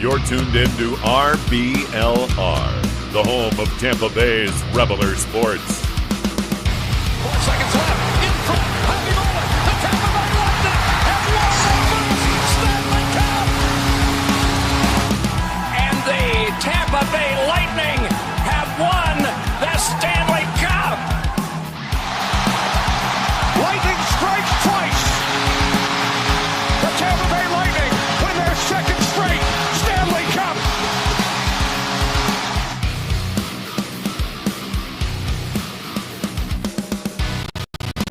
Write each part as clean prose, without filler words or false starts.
You're tuned in to RBLR, the home of Tampa Bay's Reveler Sports. 4 seconds left. In front. Happy moment. The Tampa Bay Lightning have won the first Stanley Cup. And the Tampa Bay Lightning have won the Stanley Cup. Lightning strikes twice. The Tampa Bay Lightning win their second straight Stanley Cup.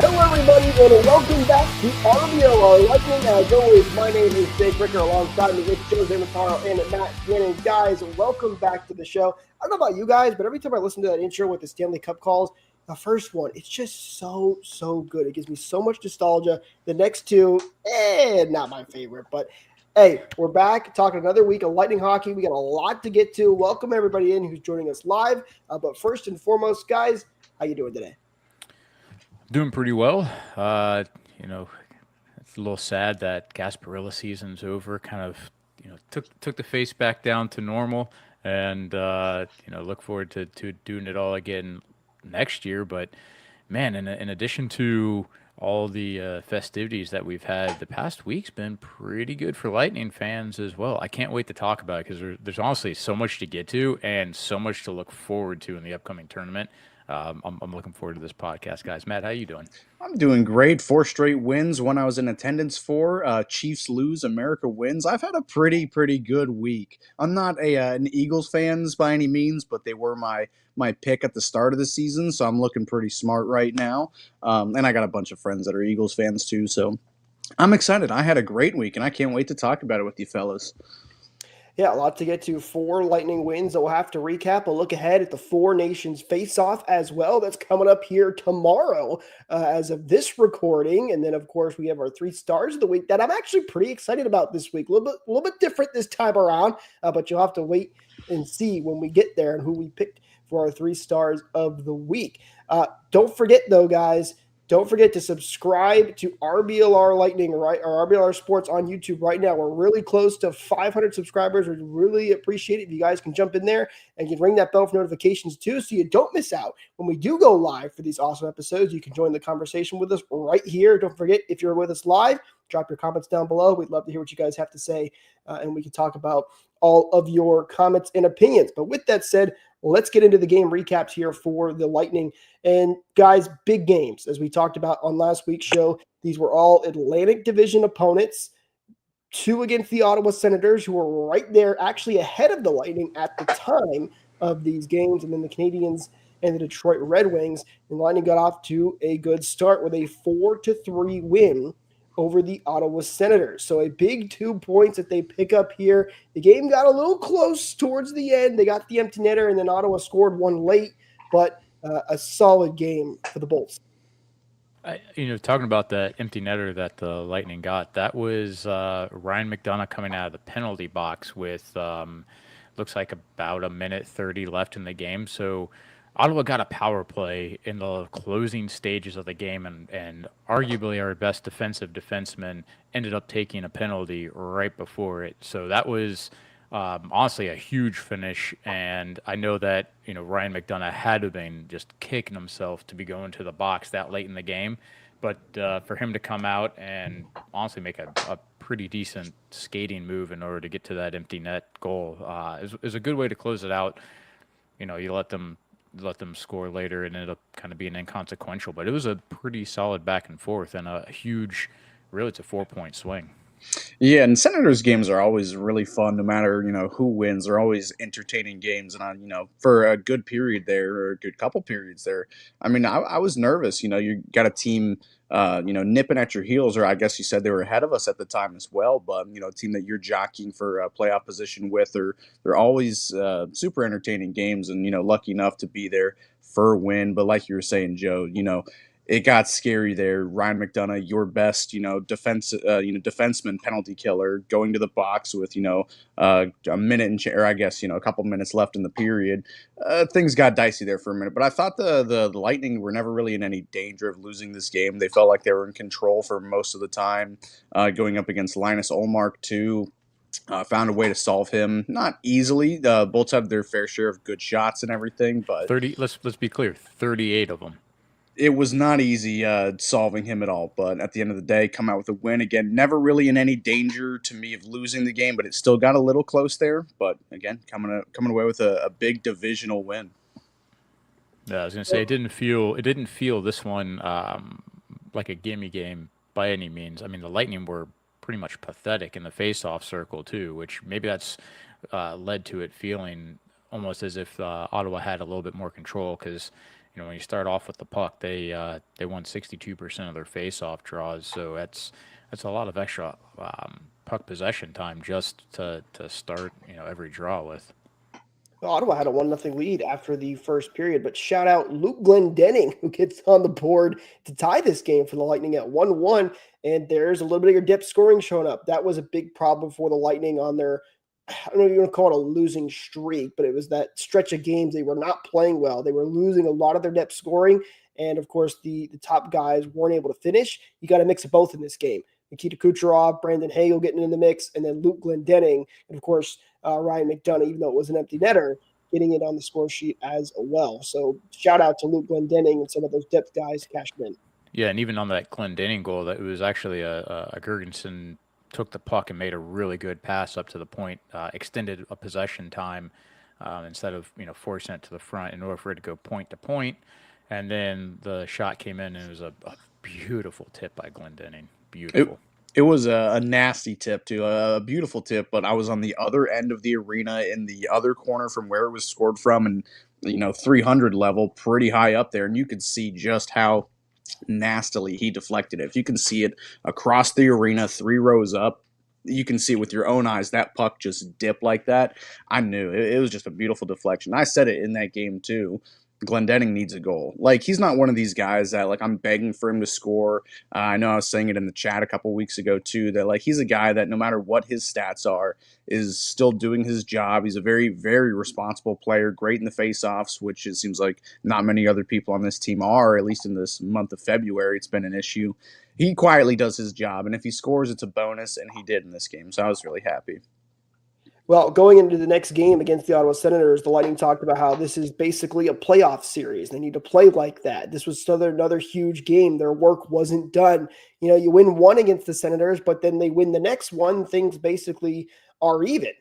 Hello everybody and welcome back to RBLR Lightning. As always, my name is Jake Ricker. Alongside me with Joe Zamataro and Matt Shannon. Guys, welcome back to the show. I don't know about you guys, but every time I listen to that intro with the Stanley Cup calls, the first one, it's just so good. It gives me so much nostalgia. The next two, not my favorite, but hey, we're back talking another week of Lightning hockey. We got a lot to get to. Welcome everybody in who's joining us live. But first and foremost, guys, how you doing today? Doing pretty well. It's a little sad that Gasparilla season's over. Kind of, took the face back down to normal, and look forward to doing it all again next year. But man, in addition to all the festivities that we've had, the past week's been pretty good for Lightning fans as well. I can't wait to talk about it because there's honestly so much to get to and so much to look forward to in the upcoming tournament. I'm looking forward to this podcast, guys. Matt, how you doing? I'm doing great. 4 straight wins. One I was in attendance for. Chiefs lose, America wins. I've had a pretty good week. I'm not an Eagles fan by any means, but they were my pick at the start of the season, so I'm looking pretty smart right now. And I got a bunch of friends that are Eagles fans too, so I'm excited. I had a great week, and I can't wait to talk about it with you fellas. Yeah, a lot to get to. 4 Lightning wins that we'll have to recap. A look ahead at the 4 Nations face-off as well. That's coming up here tomorrow as of this recording. And then, of course, we have our 3 stars of the week that I'm actually pretty excited about this week. A little bit different this time around, but you'll have to wait and see when we get there and who we picked for our 3 stars of the week. Don't forget, though, guys, don't forget to subscribe to RBLR Lightning, right, or RBLR Sports on YouTube right now. We're really close to 500 subscribers. We really appreciate it if you guys can jump in there and you can ring that bell for notifications too, so you don't miss out when we do go live for these awesome episodes. You can join the conversation with us right here. Don't forget, if you're with us live, drop your comments down below. We'd love to hear what you guys have to say, and we can talk about all of your comments and opinions. But with that said, let's get into the game recaps here for the Lightning. And guys, big games. As we talked about on last week's show, these were all Atlantic Division opponents. 2 against the Ottawa Senators, who were right there actually ahead of the Lightning at the time of these games. And then the Canadiens and the Detroit Red Wings. And the Lightning got off to a good start with a 4-3 win over the Ottawa Senators. So a big 2 points that they pick up here. The game got a little close towards the end. They got the empty netter, and then Ottawa scored one late, but a solid game for the Bolts. Talking about that empty netter that the Lightning got, that was Ryan McDonagh coming out of the penalty box with looks like about 1:30 left in the game. So Ottawa got a power play in the closing stages of the game, and arguably our best defensive defenseman ended up taking a penalty right before it. So that was honestly a huge finish, and I know that Ryan McDonagh had to have been just kicking himself to be going to the box that late in the game. But for him to come out and honestly make a pretty decent skating move in order to get to that empty net goal is a good way to close it out. You let them score later and ended up kind of being inconsequential, but it was a pretty solid back and forth and a huge, really, it's a 4-point swing. Yeah, and Senators games are always really fun, no matter who wins. They're always entertaining games, and for a good period there, or a good couple periods there. I mean, I was nervous. You got a team, nipping at your heels, or I guess you said they were ahead of us at the time as well. But a team that you're jockeying for a playoff position with, they're always super entertaining games, and lucky enough to be there for a win. But like you were saying, Joe, it got scary there. Ryan McDonagh, your best, defenseman, penalty killer, going to the box with, a minute or I guess, a couple minutes left in the period. Things got dicey there for a minute, but I thought the Lightning were never really in any danger of losing this game. They felt like they were in control for most of the time, going up against Linus Ullmark too. Found a way to solve him, not easily. Bolts had their fair share of good shots and everything, but 30. Let's be clear. 38 of them. it was not easy solving him at all. But at the end of the day, come out with a win again. Never really in any danger to me of losing the game, but it still got a little close there. But again, coming away with a big divisional win. Yeah, I was gonna say it didn't feel this one like a gimme game by any means. I mean, the Lightning were pretty much pathetic in the face-off circle too, which maybe that's led to it feeling almost as if Ottawa had a little bit more control because when you start off with the puck, they won 62% of their face-off draws, so that's a lot of extra puck possession time just to start every draw with. Ottawa had a 1-0 lead after the first period, but shout out Luke Glendening, who gets on the board to tie this game for the Lightning at 1-1. And there's a little bit of your depth scoring showing up. That was a big problem for the Lightning on their, I don't know if you want to call it a losing streak, but it was that stretch of games they were not playing well. They were losing a lot of their depth scoring. And of course, the top guys weren't able to finish. You got to mix of both in this game. Nikita Kucherov, Brandon Hagel getting in the mix, and then Luke Glendening, and of course, Ryan McDonough, even though it was an empty netter, getting it on the score sheet as well. So shout out to Luke Glendening and some of those depth guys cashing in. Yeah, and even on that Clendening goal, that it was actually a Girgenson took the puck and made a really good pass up to the point, extended a possession time instead of forcing it to the front in order for it to go point to point, and then the shot came in and it was a beautiful tip by Glendening. It Beautiful. it was a nasty tip too, a beautiful tip. But I was on the other end of the arena in the other corner from where it was scored from, and 300 level, pretty high up there, and you could see just how nastily he deflected it. If you can see it across the arena, 3 rows up, you can see it with your own eyes. That puck just dipped like that. I knew it was just a beautiful deflection. I said it in that game too. Glendening needs a goal. Like, he's not one of these guys that like I'm begging for him to score. I know I was saying it in the chat a couple weeks ago too, that like he's a guy that no matter what his stats are, is still doing his job. He's a very, very responsible player, great in the faceoffs, which it seems like not many other people on this team are, at least in this month of February. It's been an issue. He quietly does his job, and if he scores, it's a bonus, and he did in this game. So I was really happy. Well, going into the next game against the Ottawa Senators, the Lightning talked about how this is basically a playoff series. They need to play like that. This was another huge game. Their work wasn't done. You win one against the Senators, but then they win the next one. Things basically are even.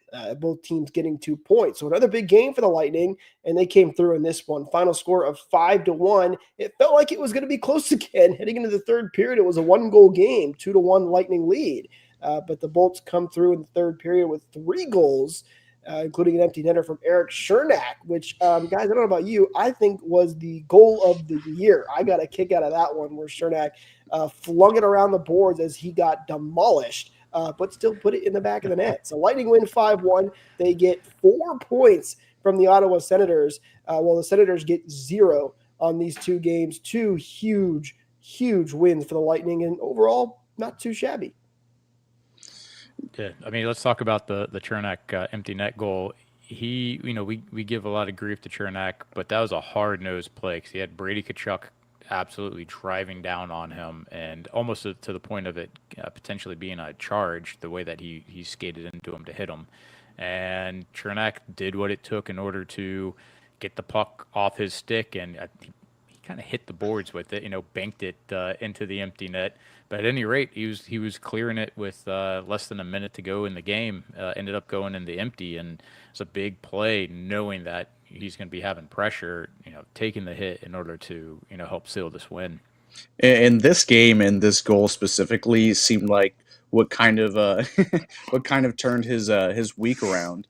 Both teams getting 2 points. So another big game for the Lightning, and they came through in this one. Final score of 5-1. It felt like it was going to be close again. Heading into the third period, it was a 1-goal game, 2-1 Lightning lead. But the Bolts come through in the third period with 3 goals, including an empty netter from Eric Chernak, which, guys, I don't know about you, I think was the goal of the year. I got a kick out of that one where Chernak flung it around the boards as he got demolished, but still put it in the back of the net. So Lightning win 5-1. They get 4 points from the Ottawa Senators, while the Senators get 0 on these 2 games. 2 huge, huge wins for the Lightning, and overall, not too shabby. Yeah, I mean, let's talk about the Chernak empty net goal. We give a lot of grief to Chernak, but that was a hard nosed play because he had Brady Tkachuk absolutely driving down on him, and almost to the point of it potentially being a charge. The way that he skated into him to hit him, and Chernak did what it took in order to get the puck off his stick, and he kind of hit the boards with it, banked it into the empty net. But at any rate, he was clearing it with less than a minute to go in the game. Ended up going in the empty, and it's a big play, knowing that he's going to be having pressure, taking the hit in order to help seal this win. And this game and this goal specifically seemed like what kind of what kind of turned his week around.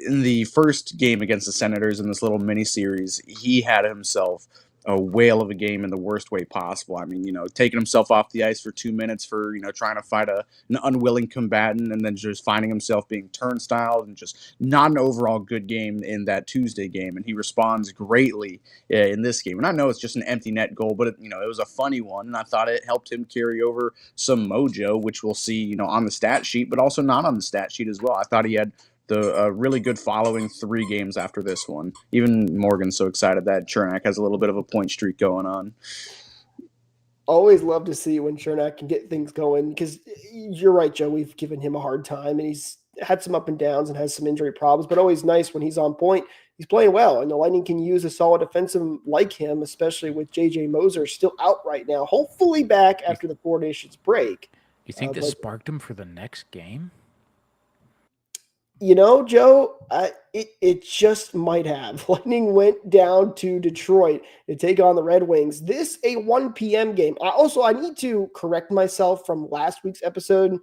In the first game against the Senators in this little mini series, he had himself a whale of a game in the worst way possible. I mean, taking himself off the ice for 2 minutes for, trying to fight an unwilling combatant, and then just finding himself being turnstiled, and just not an overall good game in that Tuesday game. And he responds greatly in this game. And I know it's just an empty net goal, but it was a funny one. And I thought it helped him carry over some mojo, which we'll see, on the stat sheet, but also not on the stat sheet as well. I thought he had the really good following 3 games after this one. Even Morgan's so excited that Chernak has a little bit of a point streak going on. Always love to see when Chernak can get things going, because you're right, Joe. We've given him a hard time, and he's had some up and downs and has some injury problems, but always nice when he's on point. He's playing well, and the Lightning can use a solid defensive like him, especially with J.J. Moser still out right now, hopefully back after the Four Nations break. You think this But sparked him for the next game? Joe, it just might have. Lightning went down to Detroit to take on the Red Wings. This a 1 p.m. game. I need to correct myself from last week's episode.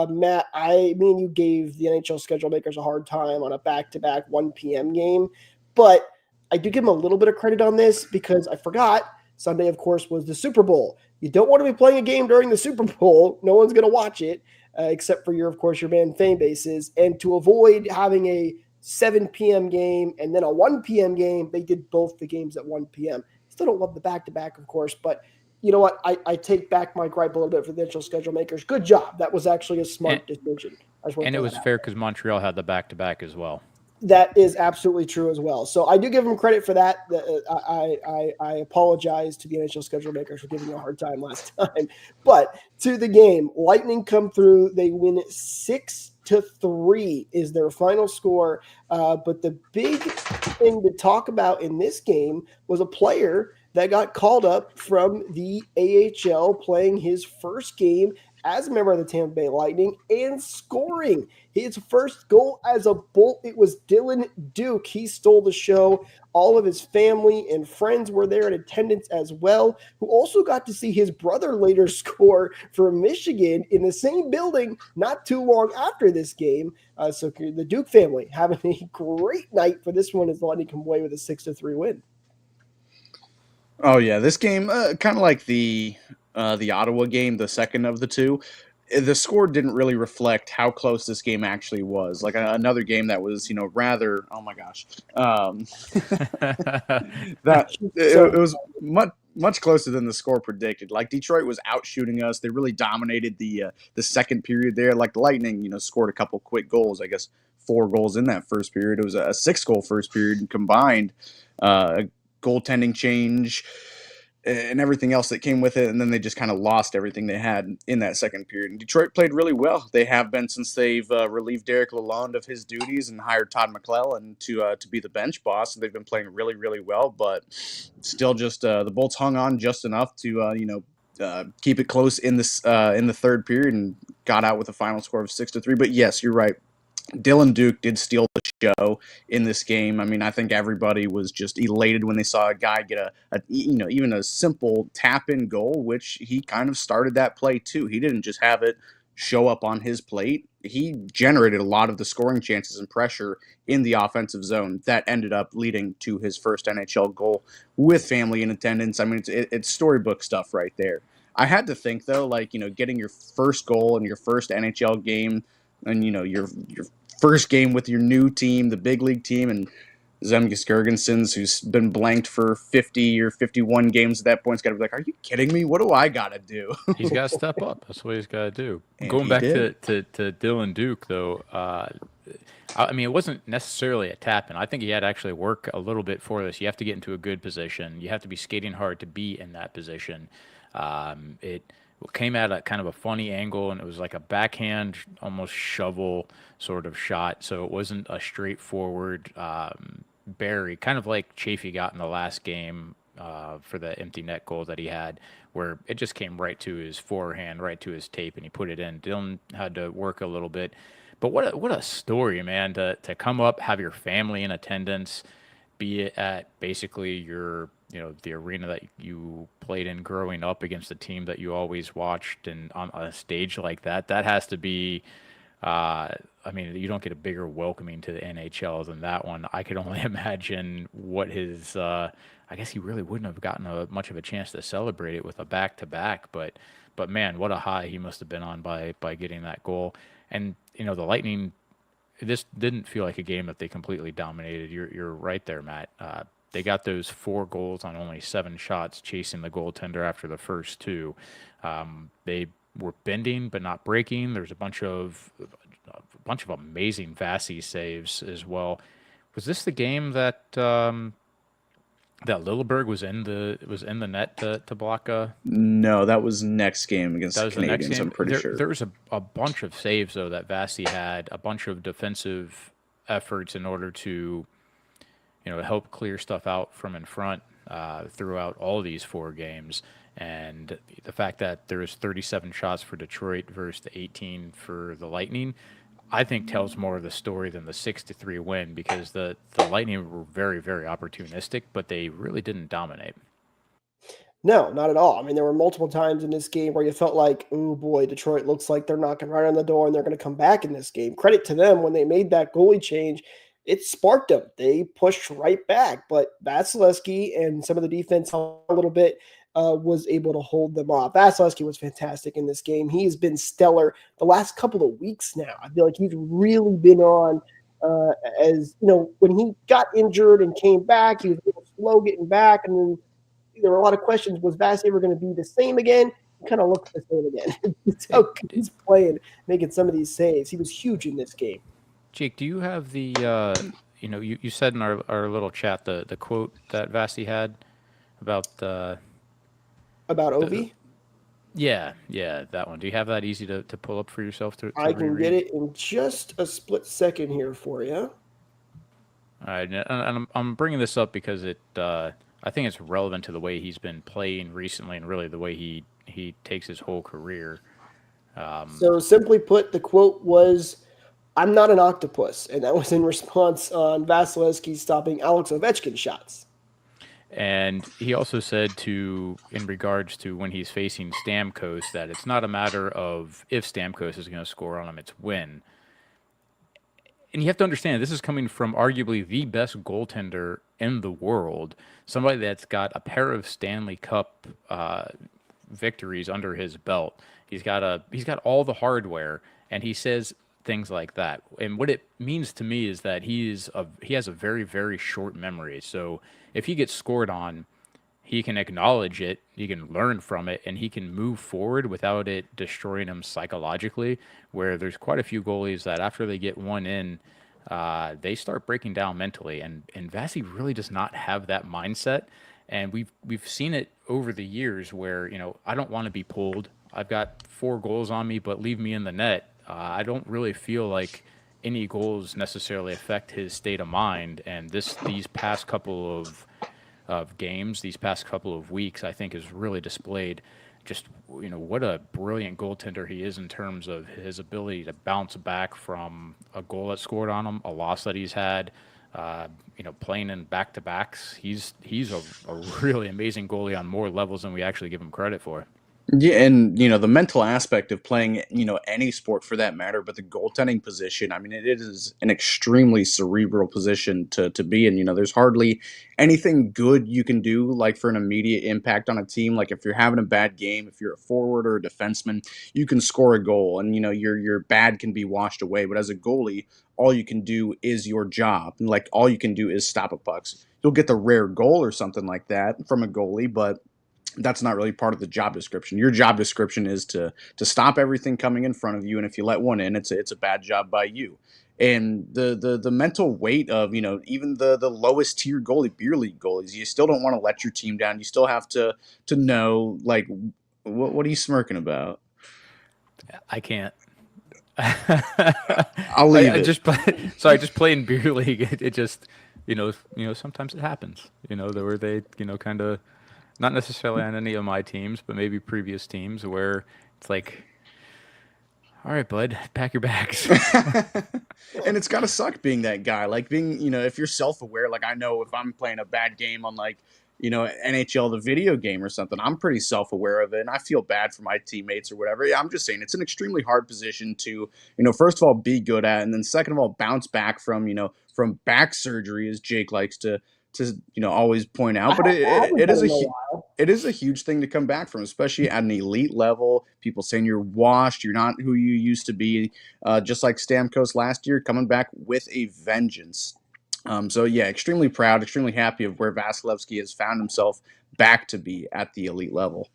Matt, me and you gave the NHL schedule makers a hard time on a back-to-back 1 p.m. game, but I do give them a little bit of credit on this because I forgot Sunday, of course, was the Super Bowl. You don't want to be playing a game during the Super Bowl. No one's going to watch it. Except for your man fan bases. And to avoid having a 7 p.m. game and then a 1 p.m. game, they did both the games at 1 p.m. Still don't love the back-to-back, of course, but you know what? I take back my gripe a little bit for the NHL schedule makers. Good job. That was actually a smart decision. And it was fair because Montreal had the back-to-back as well. That is absolutely true as well. So I do give them credit for that. I apologize to the NHL schedule makers for giving you a hard time last time. But to the game, Lightning come through. They win 6-3 is their final score. But the big thing to talk about in this game was a player that got called up from the AHL playing his first game as a member of the Tampa Bay Lightning and scoring his first goal as a Bolt. It was Dylan Duke. He stole the show. All of his family and friends were there in attendance as well, who also got to see his brother later score for Michigan in the same building not too long after this game. So the Duke family having a great night for this one as the Lightning come away with a 6-3 win. Oh yeah, this game kind of like the Ottawa game, the second of the two. The score didn't really reflect how close this game actually was. Like another game that was, rather. Oh my gosh, it was much closer than the score predicted. Like Detroit was out shooting us. They really dominated the second period there. Like the Lightning, scored a couple quick goals. I guess 4 goals in that first period. It was a 6-goal first period combined. Goaltending change and everything else that came with it, and then they just kind of lost everything they had in that second period. And Detroit played really well. They have been since they've relieved Derek Lalonde of his duties and hired Todd McClellan to be the bench boss. They've been playing really, really well, but still just the Bolts hung on just enough to keep it close in the third period and got out with a final score of 6-3. But yes, you're right. Dylan Duke did steal the show in this game. I mean, I think everybody was just elated when they saw a guy get even a simple tap-in goal, which he kind of started that play too. He didn't just have it show up on his plate. He generated a lot of the scoring chances and pressure in the offensive zone that ended up leading to his first NHL goal with family in attendance. I mean, it's storybook stuff right there. I had to think though, getting your first goal in your first NHL game and your first game with your new team, the big league team, and Zemgus Girgensons, who's been blanked for 50 or 51 games at that point, has got to be like, are you kidding me? What do I got to do? He's got to step up. That's what he's got to do. And going back to Dylan Duke, though, I mean, it wasn't necessarily a tap-in. I think he had to actually work a little bit for this. You have to get into a good position. You have to be skating hard to be in that position. It came at a kind of a funny angle, and it was like a backhand, almost shovel sort of shot. So it wasn't a straightforward bury, kind of like Chafee got in the last game for the empty net goal that he had, where it just came right to his forehand, right to his tape, and he put it in. Dylan had to work a little bit. But what a story, man, to come up, have your family in attendance, be at basically your the arena that you played in growing up against the team that you always watched, and on a stage like that has to be I mean, you don't get a bigger welcoming to the NHL than that one. I could only imagine what his I guess he really wouldn't have gotten much of a chance to celebrate it with a back-to-back, but man, what a high he must have been on by getting that goal. And the Lightning, this didn't feel like a game that they completely dominated. You're right there, Matt. They got those 4 goals on only 7 shots, chasing the goaltender after the first 2. They were bending but not breaking. There's a bunch of amazing Vasi saves as well. Was this the game that that Lilleberg was in the net to block a. No, that was next game against That the was the next Canadians. game. I'm pretty sure. There was a bunch of saves though that Vasi had, a bunch of defensive efforts in order to help clear stuff out from in front throughout all these 4 games. And the fact that there was 37 shots for Detroit versus the 18 for the Lightning, I think tells more of the story than the 6-3 win, because the Lightning were very, very opportunistic, but they really didn't dominate. No, not at all. I mean, there were multiple times in this game where you felt like, oh boy, Detroit looks like they're knocking right on the door and they're going to come back in this game. Credit to them when they made that goalie change. It sparked them. They pushed right back, but Vasilevsky and some of the defense a little bit was able to hold them off. Vasilevsky was fantastic in this game. He's been stellar the last couple of weeks now. I feel like he's really been on. As you know, when he got injured and came back, he was a little slow getting back, and then there were a lot of questions. Was Vass ever going to be the same again? He kind of looks the same again. So he's playing, making some of these saves. He was huge in this game. Jake, do you have the you said in our little chat the quote that Vasi had about About Ovi? yeah, that one. Do you have that easy to pull up for yourself to I can reread? get it in just a split second here for you. All right, and I'm bringing this up because I think it's relevant to the way he's been playing recently, and really the way he takes his whole career. So simply put, the quote was, "I'm not an octopus," and that was in response on Vasilevsky stopping Alex Ovechkin's shots. And he also said in regards to when he's facing Stamkos, that it's not a matter of if Stamkos is going to score on him, it's when. And you have to understand, this is coming from arguably the best goaltender in the world, somebody that's got a pair of Stanley Cup victories under his belt. He's got all the hardware, and he says things like that. And what it means to me is that he has a very, very short memory. So if he gets scored on, he can acknowledge it, he can learn from it, and he can move forward without it destroying him psychologically. Where there's quite a few goalies that after they get one in, they start breaking down mentally, and Vasi really does not have that mindset. And we've seen it over the years where I don't want to be pulled. I've got 4 goals on me, but leave me in the net. I don't really feel like any goals necessarily affect his state of mind. And these past couple of games, these past couple of weeks, I think has really displayed just what a brilliant goaltender he is in terms of his ability to bounce back from a goal that scored on him, a loss that he's had. Playing in back-to-backs, he's a really amazing goalie on more levels than we actually give him credit for. Yeah, and the mental aspect of playing, any sport for that matter, but the goaltending position, I mean, it is an extremely cerebral position to be in. There's hardly anything good you can do, like for an immediate impact on a team. Like if you're having a bad game, if you're a forward or a defenseman, you can score a goal, and your bad can be washed away. But as a goalie, all you can do is your job, and like all you can do is stop a puck. You'll get the rare goal or something like that from a goalie, but that's not really part of the job description. Your job description is to stop everything coming in front of you, and if you let one in, it's a bad job by you. And the mental weight of even the lowest tier goalie, beer league goalies, you still don't want to let your team down. You still have to know, like, what are you smirking about? I can't. I'll leave I it. just just playing beer league. It just sometimes it happens. Where they kind of not necessarily on any of my teams, but maybe previous teams where it's like, all right, bud, pack your bags. And it's gotta suck being that guy. Like being, if you're self-aware, like I know if I'm playing a bad game on like, NHL the video game or something, I'm pretty self-aware of it and I feel bad for my teammates or whatever. Yeah, I'm just saying it's an extremely hard position to, first of all, be good at, and then second of all, bounce back from back surgery, as Jake likes to always point out. But I haven't it been is in a while. it is a huge thing to come back from, especially at an elite level. People saying you're washed, you're not who you used to be. Just like Stamkos last year, coming back with a vengeance. So yeah, extremely proud, extremely happy of where Vasilevsky has found himself back to be at the elite level.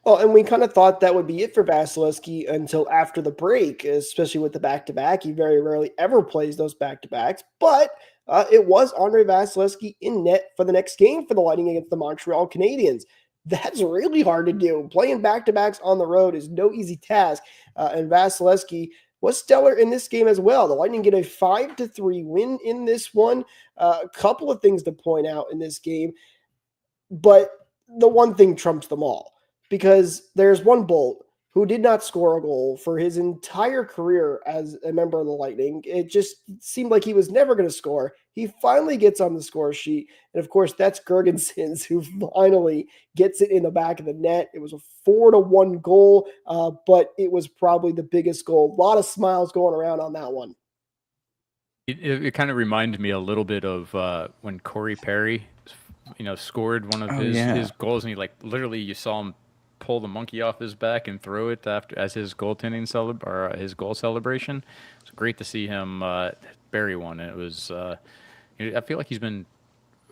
Well, and we kind of thought that would be it for Vasilevsky until after the break, especially with the back-to-back. He very rarely ever plays those back-to-backs, but It was Andre Vasilevsky in net for the next game for the Lightning against the Montreal Canadiens. That's really hard to do. Playing back-to-backs on the road is no easy task, and Vasilevsky was stellar in this game as well. The Lightning get a 5-3 win in this one. A couple of things to point out in this game, but the one thing trumps them all because there's one Bolt who did not score a goal for his entire career as a member of the Lightning. It just seemed like he was never going to score. He finally gets on the score sheet. And of course, that's Girgensons who finally gets it in the back of the net. It was a 4-1 goal, but it was probably the biggest goal. A lot of smiles going around on that one. It kind of reminded me a little bit of when Corey Perry, scored one of his goals, and he literally you saw him pull the monkey off his back and throw it after as his goaltending his goal celebration. It's great to see him bury one. It was I feel like he's been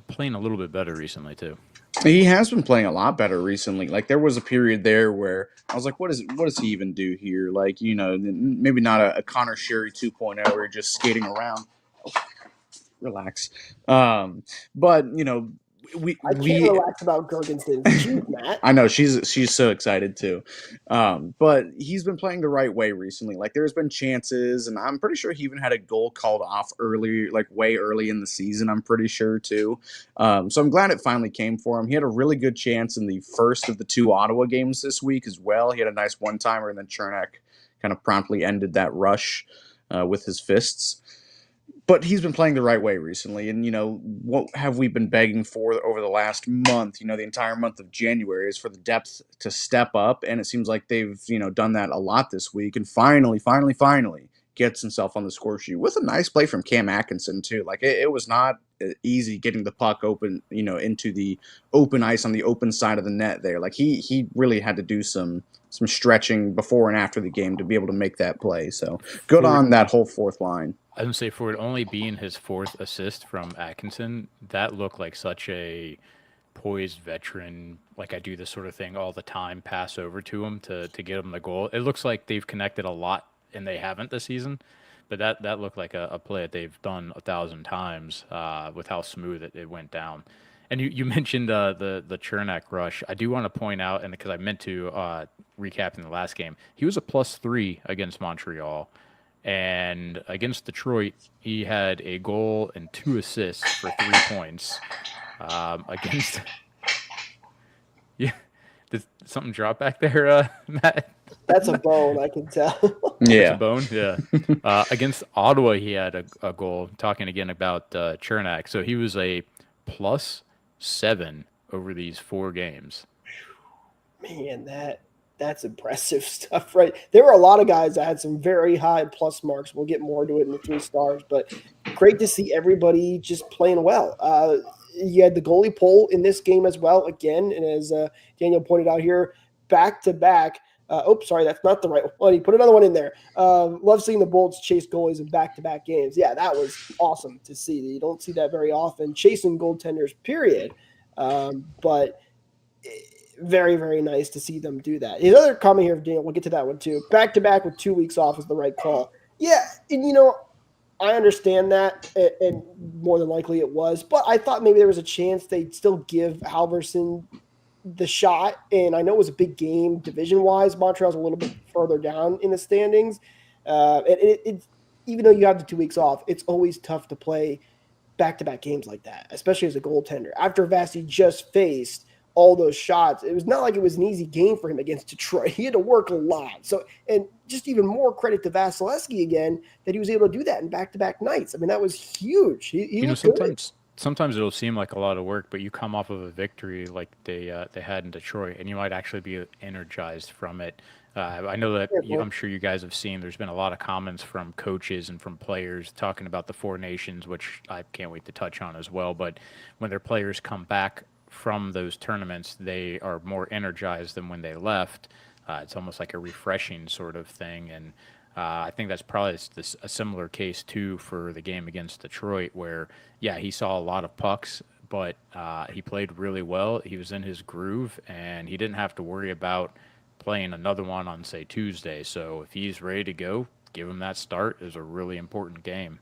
playing a little bit better recently too. He has been playing a lot better recently. Like there was a period there where I was like, what does he even do here? Like, maybe not a Connor Sherry 2.0 where you're just skating around. Relax. But I can't relax about Girgensons. Jeez, Matt. I know she's so excited too. But he's been playing the right way recently. Like there's been chances, and I'm pretty sure he even had a goal called off early, like way early in the season. I'm pretty sure too. So I'm glad it finally came for him. He had a really good chance in the first of the 2 Ottawa games this week as well. He had a nice one-timer, and then Chernak kind of promptly ended that rush with his fists. But he's been playing the right way recently. And, what have we been begging for over the last month, the entire month of January is for the depth to step up. And it seems like they've, done that a lot this week. And finally gets himself on the score sheet with a nice play from Cam Atkinson, too. Like, it was not easy getting the puck open, into the open ice on the open side of the net there. Like, he really had to do some stretching before and after the game to be able to make that play. So good on that whole fourth line. I would say for it only being his 4th assist from Atkinson, that looked like such a poised veteran, like I do this sort of thing all the time, pass over to him to get him the goal. It looks like they've connected a lot, and they haven't this season. But that looked like a play that they've done 1,000 times with how smooth it went down. And you mentioned the Chernak rush. I do want to point out, and because I meant to recap in the last game, he was a +3 against Montreal. And against Detroit, he had a goal and 2 assists for 3 points. Against, yeah, did something drop back there, Matt? That's a bone, I can tell. Yeah, a bone. Yeah. Against Ottawa, he had a goal. Talking again about Chernak, so he was a +7 over these 4 games. Man, that's impressive stuff, right? There were a lot of guys that had some very high plus marks. We'll get more to it in the 3 stars, but great to see everybody just playing well. You had the goalie poll in this game as well, again, and as Daniel pointed out here, back-to-back. Sorry, that's not the right one. He put another one in there. Love seeing the Bolts chase goalies in back-to-back games. Yeah, that was awesome to see. You don't see that very often, chasing goaltenders, period. But very, very nice to see them do that. His other comment here, Daniel, we'll get to that one too. Back-to-back with 2 weeks off is the right call. Yeah, and I understand that, and more than likely it was, but I thought maybe there was a chance they'd still give Halverson the shot, and I know it was a big game division-wise. Montreal's a little bit further down in the standings. And even though you have the 2 weeks off, it's always tough to play back-to-back games like that, especially as a goaltender. After Vasi just faced all those shots, it was not like it was an easy game for him against Detroit. He had to work a lot. So, and just even more credit to Vasilevsky again that he was able to do that in back-to-back nights. I mean, that was huge. He was sometimes it'll seem like a lot of work, but you come off of a victory like they had in Detroit, and you might actually be energized from it. I know that I'm sure you guys have seen there's been a lot of comments from coaches and from players talking about the 4 nations, which I can't wait to touch on as well. But when their players come back from those tournaments, they are more energized than when they left. It's almost like a refreshing sort of thing. And I think that's probably a similar case, too, for the game against Detroit where, yeah, he saw a lot of pucks, but he played really well. He was in his groove, and he didn't have to worry about playing another one on, say, Tuesday. So if he's ready to go, give him that start. Is a really important game.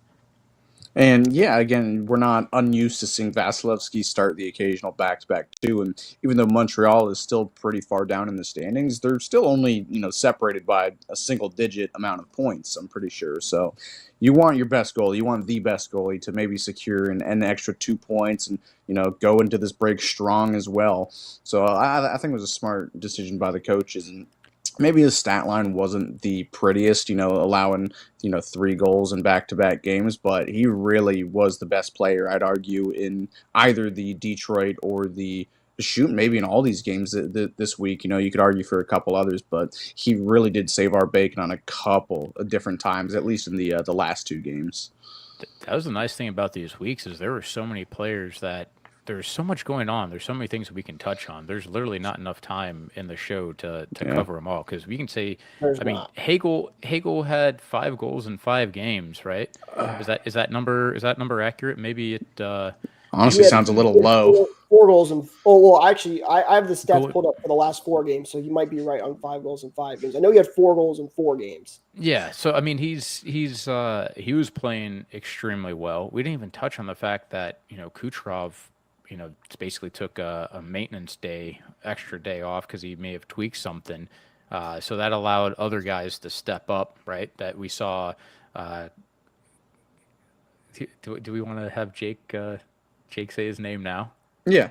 And yeah, again, we're not unused to seeing Vasilevsky start the occasional back-to-back too. And even though Montreal is still pretty far down in the standings, they're still only separated by a single-digit amount of points. I'm pretty sure. So, you want your best goalie, you want the best goalie to maybe secure an extra 2 points and go into this break strong as well. So I think it was a smart decision by the coaches and. Maybe his stat line wasn't the prettiest, allowing 3 goals in back-to-back games, but he really was the best player, I'd argue, in either the Detroit or the shoot, maybe in all these games this week. You could argue for a couple others, but he really did save our bacon on a couple of different times, at least in the last 2 games. That was the nice thing about these weeks is there were so many players that there's so much going on. There's so many things that we can touch on. There's literally not enough time in the show to Yeah. cover them all because we can say, There's I mean, not. Hagel had 5 goals in 5 games, right? Is that number accurate? Maybe it Honestly, He had, sounds a little he had low. four goals and well, actually, I have the stats Goal- pulled up for the last 4 games, so you might be right on 5 goals in 5 games. I know he had 4 goals in 4 games. Yeah, so I mean he was playing extremely well. We didn't even touch on the fact that Kucherov, basically took a maintenance extra day off because he may have tweaked something. So that allowed other guys to step up, right? That we saw. Do we want to have Jake say his name now? Yeah.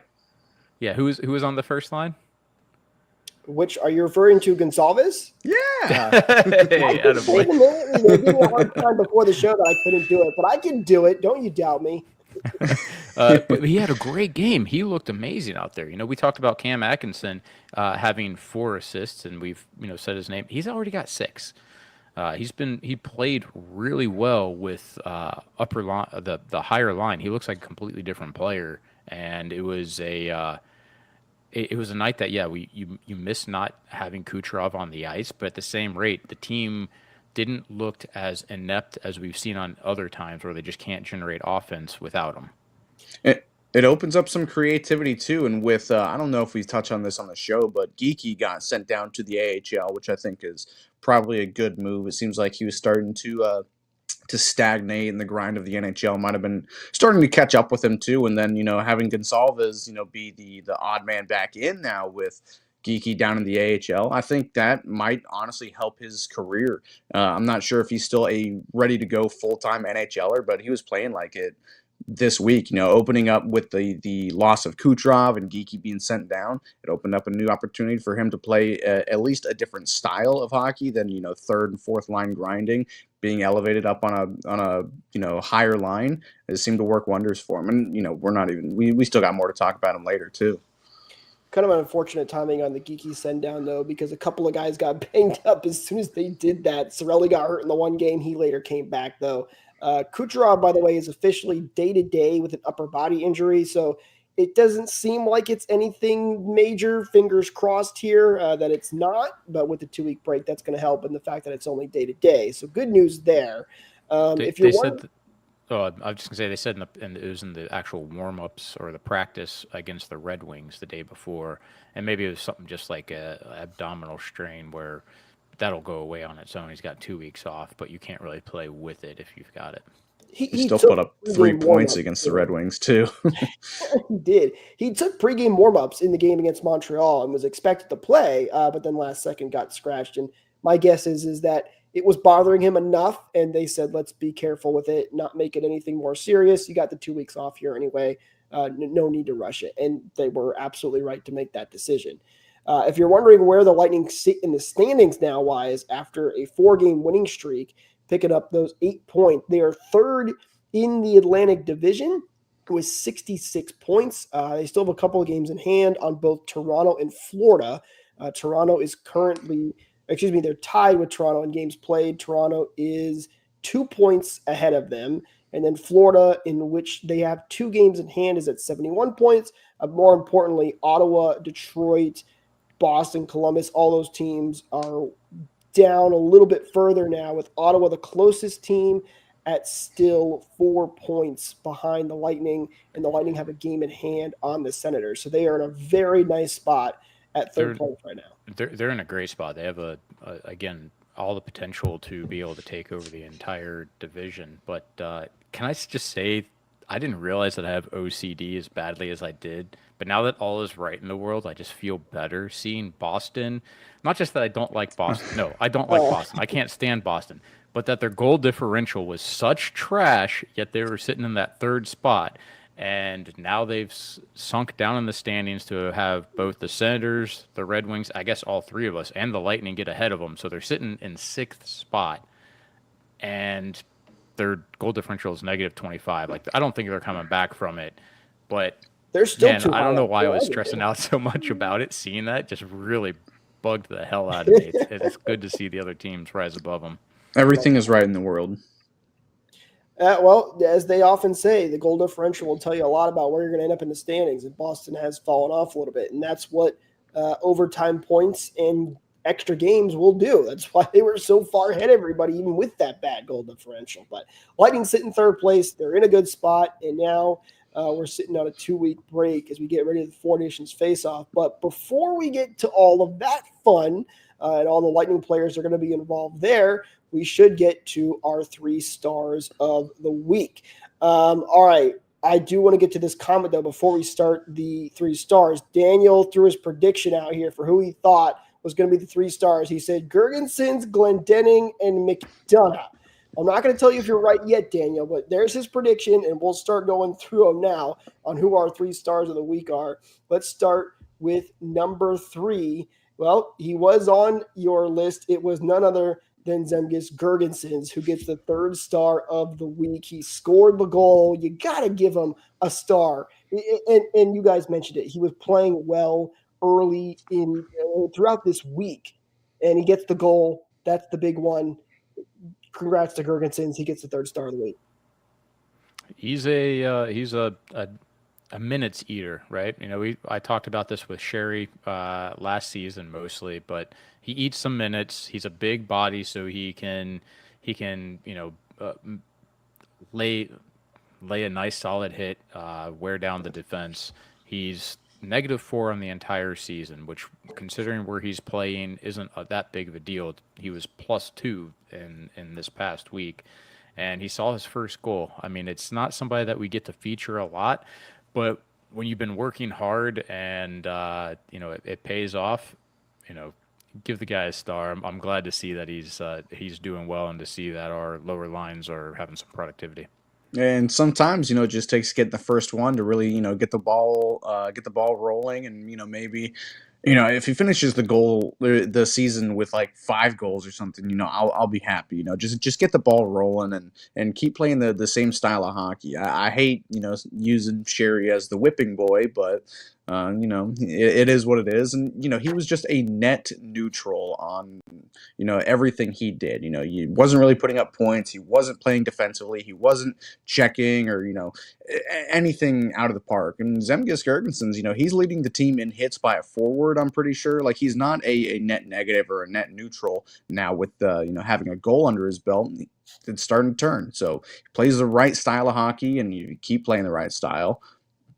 Yeah, who was on the first line? Which are you referring to, Goncalves? Yeah. Hey, Wait a attaboy. minute, they gave me a hard time before the show that I couldn't do it, but I can do it. Don't you doubt me? But he had a great game. He looked amazing out there. We talked about Cam Atkinson having 4 assists, and we've said his name. He's already got 6. He played really well with upper line, the higher line. He looks like a completely different player, and it was a night that you miss not having Kucherov on the ice, but at the same rate, the team didn't look as inept as we've seen on other times where they just can't generate offense without him. It opens up some creativity too, and with I don't know if we touch on this on the show, but Geeky got sent down to the AHL, which I think is probably a good move. It seems like he was starting to stagnate, and the grind of the NHL might have been starting to catch up with him too. And then having Goncalves be the odd man back in now with Geeky down in the AHL, I think that might honestly help his career. I'm not sure if he's still a ready to go full time NHLer, but he was playing like it this week. Opening up with the loss of Kucherov and Geeky being sent down, it opened up a new opportunity for him to play at least a different style of hockey than third and fourth line grinding, being elevated up on a higher line. It seemed to work wonders for him. And we're not even we still got more to talk about him later too. Kind of an unfortunate timing on the Geeky send down, though, because a couple of guys got banged up as soon as they did that. Sorelli got hurt in the one game. He later came back, though. Kucherov, by the way, is officially day-to-day with an upper body injury, so it doesn't seem like it's anything major. Fingers crossed here that it's not, but with the 2-week break, that's going to help, and the fact that it's only day-to-day. So good news there. If you're wondering, I was just gonna say they said it was in the actual warm-ups or the practice against the Red Wings the day before, and maybe it was something just like a abdominal strain where that'll go away on its own. He's got 2 weeks off, but you can't really play with it if you've got it. He still put up 3 points against the Red Wings too. He did. He took pregame warmups in the game against Montreal and was expected to play, but then last second got scratched. And my guess is that it was bothering him enough, and they said, let's be careful with it, not make it anything more serious. You got the 2 weeks off here anyway. No need to rush it. And they were absolutely right to make that decision. If you're wondering where the Lightning sit in the standings now, wise, after a 4-game winning streak, picking up those 8 points, they are third in the Atlantic Division with 66 points. They still have a couple of games in hand on both Toronto and Florida. Toronto is they're tied with Toronto in games played. Toronto is 2 points ahead of them. And then Florida, in which they have 2 games in hand, is at 71 points. More importantly, Ottawa, Detroit, Boston, Columbus, all those teams are down a little bit further now, with Ottawa the closest team at still 4 points behind the Lightning, and the Lightning have a game in hand on the Senators. So they are in a very nice spot at third place right now. They're in a great spot. They have again all the potential to be able to take over the entire division, but Can I just say, I didn't realize that I have OCD as badly as I did. But now that all is right in the world, I just feel better seeing Boston. Not just that I don't like Boston. No, I don't like Oh, Boston. I can't stand Boston. But that their goal differential was such trash, yet they were sitting in that third spot. And now they've sunk down in the standings to have both the Senators, the Red Wings, I guess all three of us, and the Lightning get ahead of them. So they're sitting in sixth spot. And their goal differential is negative 25. Like, I don't think they're coming back from it. But they're still man, too I high don't know up why I there, I was think. stressing out so much about it. Seeing that just really bugged the hell out of me. It's good to see the other teams rise above them. Everything is right in the world. Well, as they often say, the goal differential will tell you a lot about where you're going to end up in the standings. And Boston has fallen off a little bit, and that's what overtime points and extra games will do. That's why they were so far ahead of everybody, even with that bad goal differential. But Lightning sit in third place; they're in a good spot, and now we're sitting on a 2-week break as we get ready for the Four Nations face-off. But before we get to all of that fun and all the Lightning players are going to be involved there, we should get to our 3 stars of the week. All right. I do want to get to this comment, though, before we start the 3 stars. Daniel threw his prediction out here for who he thought was going to be the 3 stars. He said Girgensons, Glendening, and McDonough. I'm not going to tell you if you're right yet, Daniel, but there's his prediction, and we'll start going through them now on who our 3 stars of the week are. Let's start with number 3. Well, he was on your list. It was none other than Zemgus Girgensons, who gets the 3rd star of the week. He scored the goal. You got to give him a star. And you guys mentioned it. He was playing well early in throughout this week, and he gets the goal. That's the big one. Congrats to Girgensons. He gets the 3rd star of the week. He's a minutes eater, right? You know, I talked about this with Sherry last season mostly, but he eats some minutes. He's a big body, so he can lay lay a nice solid hit, wear down the defense. He's -4 on the entire season, which, considering where he's playing, isn't that big of a deal. He was +2 in this past week, and he saw his first goal. I mean, it's not somebody that we get to feature a lot, but when you've been working hard and it pays off, you know, give the guy a star. I'm glad to see that he's doing well and to see that our lower lines are having some productivity. And sometimes, it just takes getting the first one to really, get the ball rolling, and maybe, if he finishes the season with like 5 goals or something, I'll be happy. Just get the ball rolling and keep playing the same style of hockey. I hate using Sherry as the whipping boy, but it is what it is, and he was just a net neutral on everything he did. He wasn't really putting up points. He wasn't playing defensively. He wasn't checking or anything out of the park. And Zemgus Girgensons, he's leading the team in hits by a forward. I'm pretty sure. Like, he's not a net negative or a net neutral now with having a goal under his belt. It's starting to turn. So he plays the right style of hockey, and you keep playing the right style.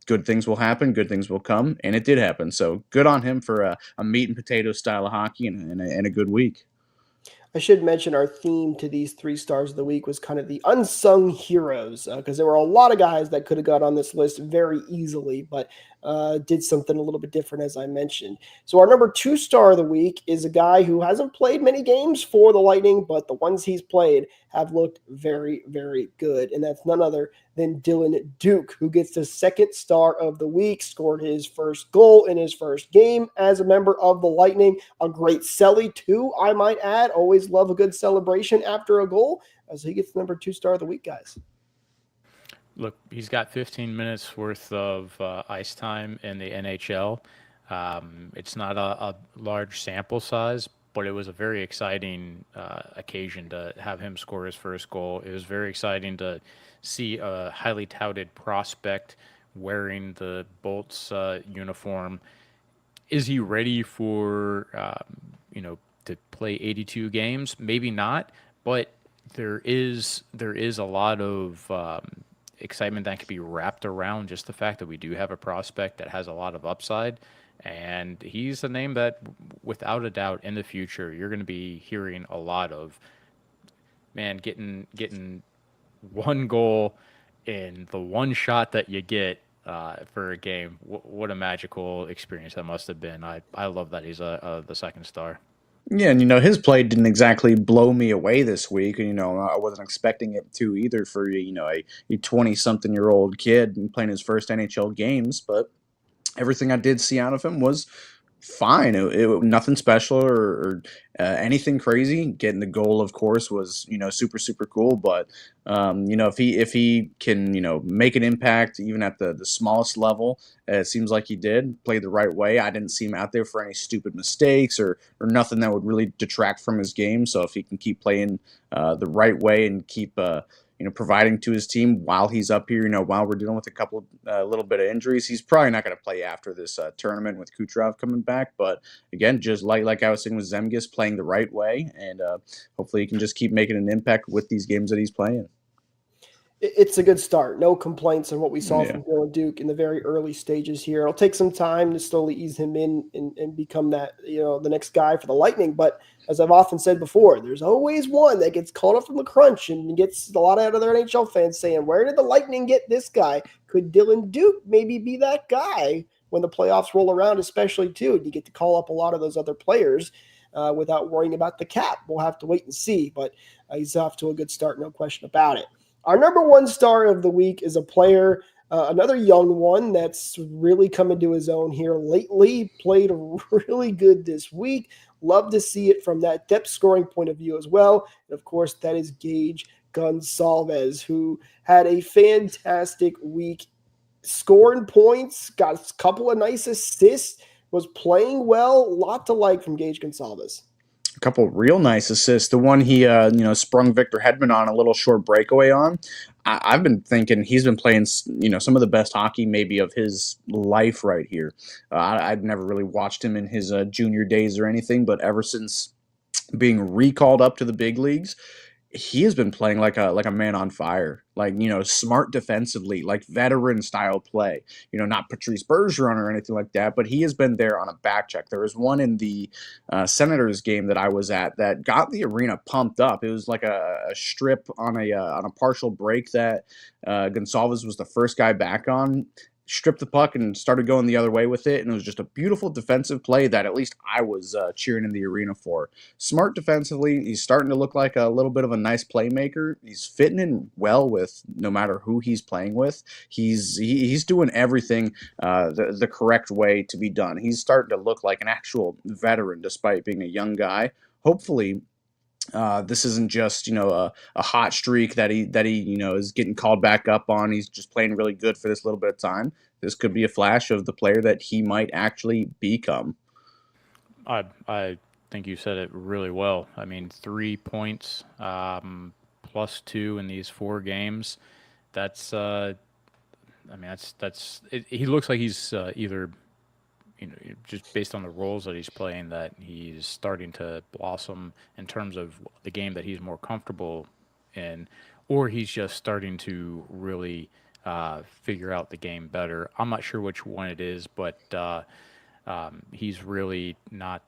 Good things will happen, good things will come, and it did happen. So good on him for a meat and potato style of hockey and a good week. I should mention our theme to these 3 stars of the week was kind of the unsung heroes, because there were a lot of guys that could have got on this list very easily, but did something a little bit different, as I mentioned. So our number 2 star of the week is a guy who hasn't played many games for the Lightning, but the ones he's played have looked very, very good, and that's none other than Dylan Duke, who gets the 2nd star of the week, scored his first goal in his first game as a member of the Lightning. A great celly, too, I might add. Always love a good celebration after a goal. So he gets the number 2 star of the week, guys. Look, he's got 15 minutes worth of ice time in the NHL. It's not a large sample size, but it was a very exciting occasion to have him score his first goal. It was very exciting to see a highly touted prospect wearing the Bolts uniform. Is he ready for to play 82 games? Maybe not, but there is a lot of excitement that can be wrapped around just the fact that we do have a prospect that has a lot of upside, and he's a name that, without a doubt, in the future you're going to be hearing a lot of. Man, getting one goal in the one shot that you get for a game. What a magical experience that must have been. I love that he's the second star. Yeah, and his play didn't exactly blow me away this week. And I wasn't expecting it to either for a 20-something-year-old kid playing his first NHL games. But everything I did see out of him was fine. Nothing special or anything crazy. Getting the goal, of course, was super super cool. But if he can make an impact even at the smallest level, it seems like he did play the right way. I didn't see him out there for any stupid mistakes or nothing that would really detract from his game. So if he can keep playing the right way and keep providing to his team while he's up here, while we're dealing with a couple little bit of injuries. He's probably not going to play after this tournament with Kucherov coming back. But again, just like I was saying with Zemgus, playing the right way, and hopefully he can just keep making an impact with these games that he's playing. It's a good start. No complaints on what we saw Yeah. from Dylan Duke in the very early stages here. It'll take some time to slowly ease him in and become that, the next guy for the Lightning. But as I've often said before, there's always one that gets called up from the crunch and gets a lot out of their NHL fans saying, where did the Lightning get this guy? Could Dylan Duke maybe be that guy when the playoffs roll around, especially too? You get to call up a lot of those other players without worrying about the cap. We'll have to wait and see. But he's off to a good start, no question about it. Our number one star of the week is a player, another young one that's really come into his own here lately, played really good this week. Love to see it from that depth scoring point of view as well. And of course, that is Gage Goncalves, who had a fantastic week, scoring points, got a couple of nice assists, was playing well. A lot to like from Gage Goncalves. A couple real nice assists. The one he sprung Victor Hedman on a little short breakaway on. I've been thinking he's been playing some of the best hockey maybe of his life right here. I've never really watched him in his junior days or anything, but ever since being recalled up to the big leagues, he has been playing like a man on fire. Like, smart defensively, like veteran style play. Not Patrice Bergeron or anything like that, but he has been there on a back check. There was one in the Senators game that I was at that got the arena pumped up. It was like a strip on a partial break that Goncalves was the first guy back on. Stripped the puck and started going the other way with it, and it was just a beautiful defensive play that at least I was cheering in the arena for. Smart defensively, he's starting to look like a little bit of a nice playmaker. He's fitting in well with no matter who he's playing with. He's doing everything the correct way to be done. He's starting to look like an actual veteran despite being a young guy. Hopefully, this isn't just a hot streak that he is getting called back up on. He's just playing really good for this little bit of time. This could be a flash of the player that he might actually become. I think you said it really well. I mean, 3 points plus 2 in these 4 games. That's he looks like he's either just based on the roles that he's playing, that he's starting to blossom in terms of the game that he's more comfortable in, or he's just starting to really figure out the game better. I'm not sure which one it is, but he's really not.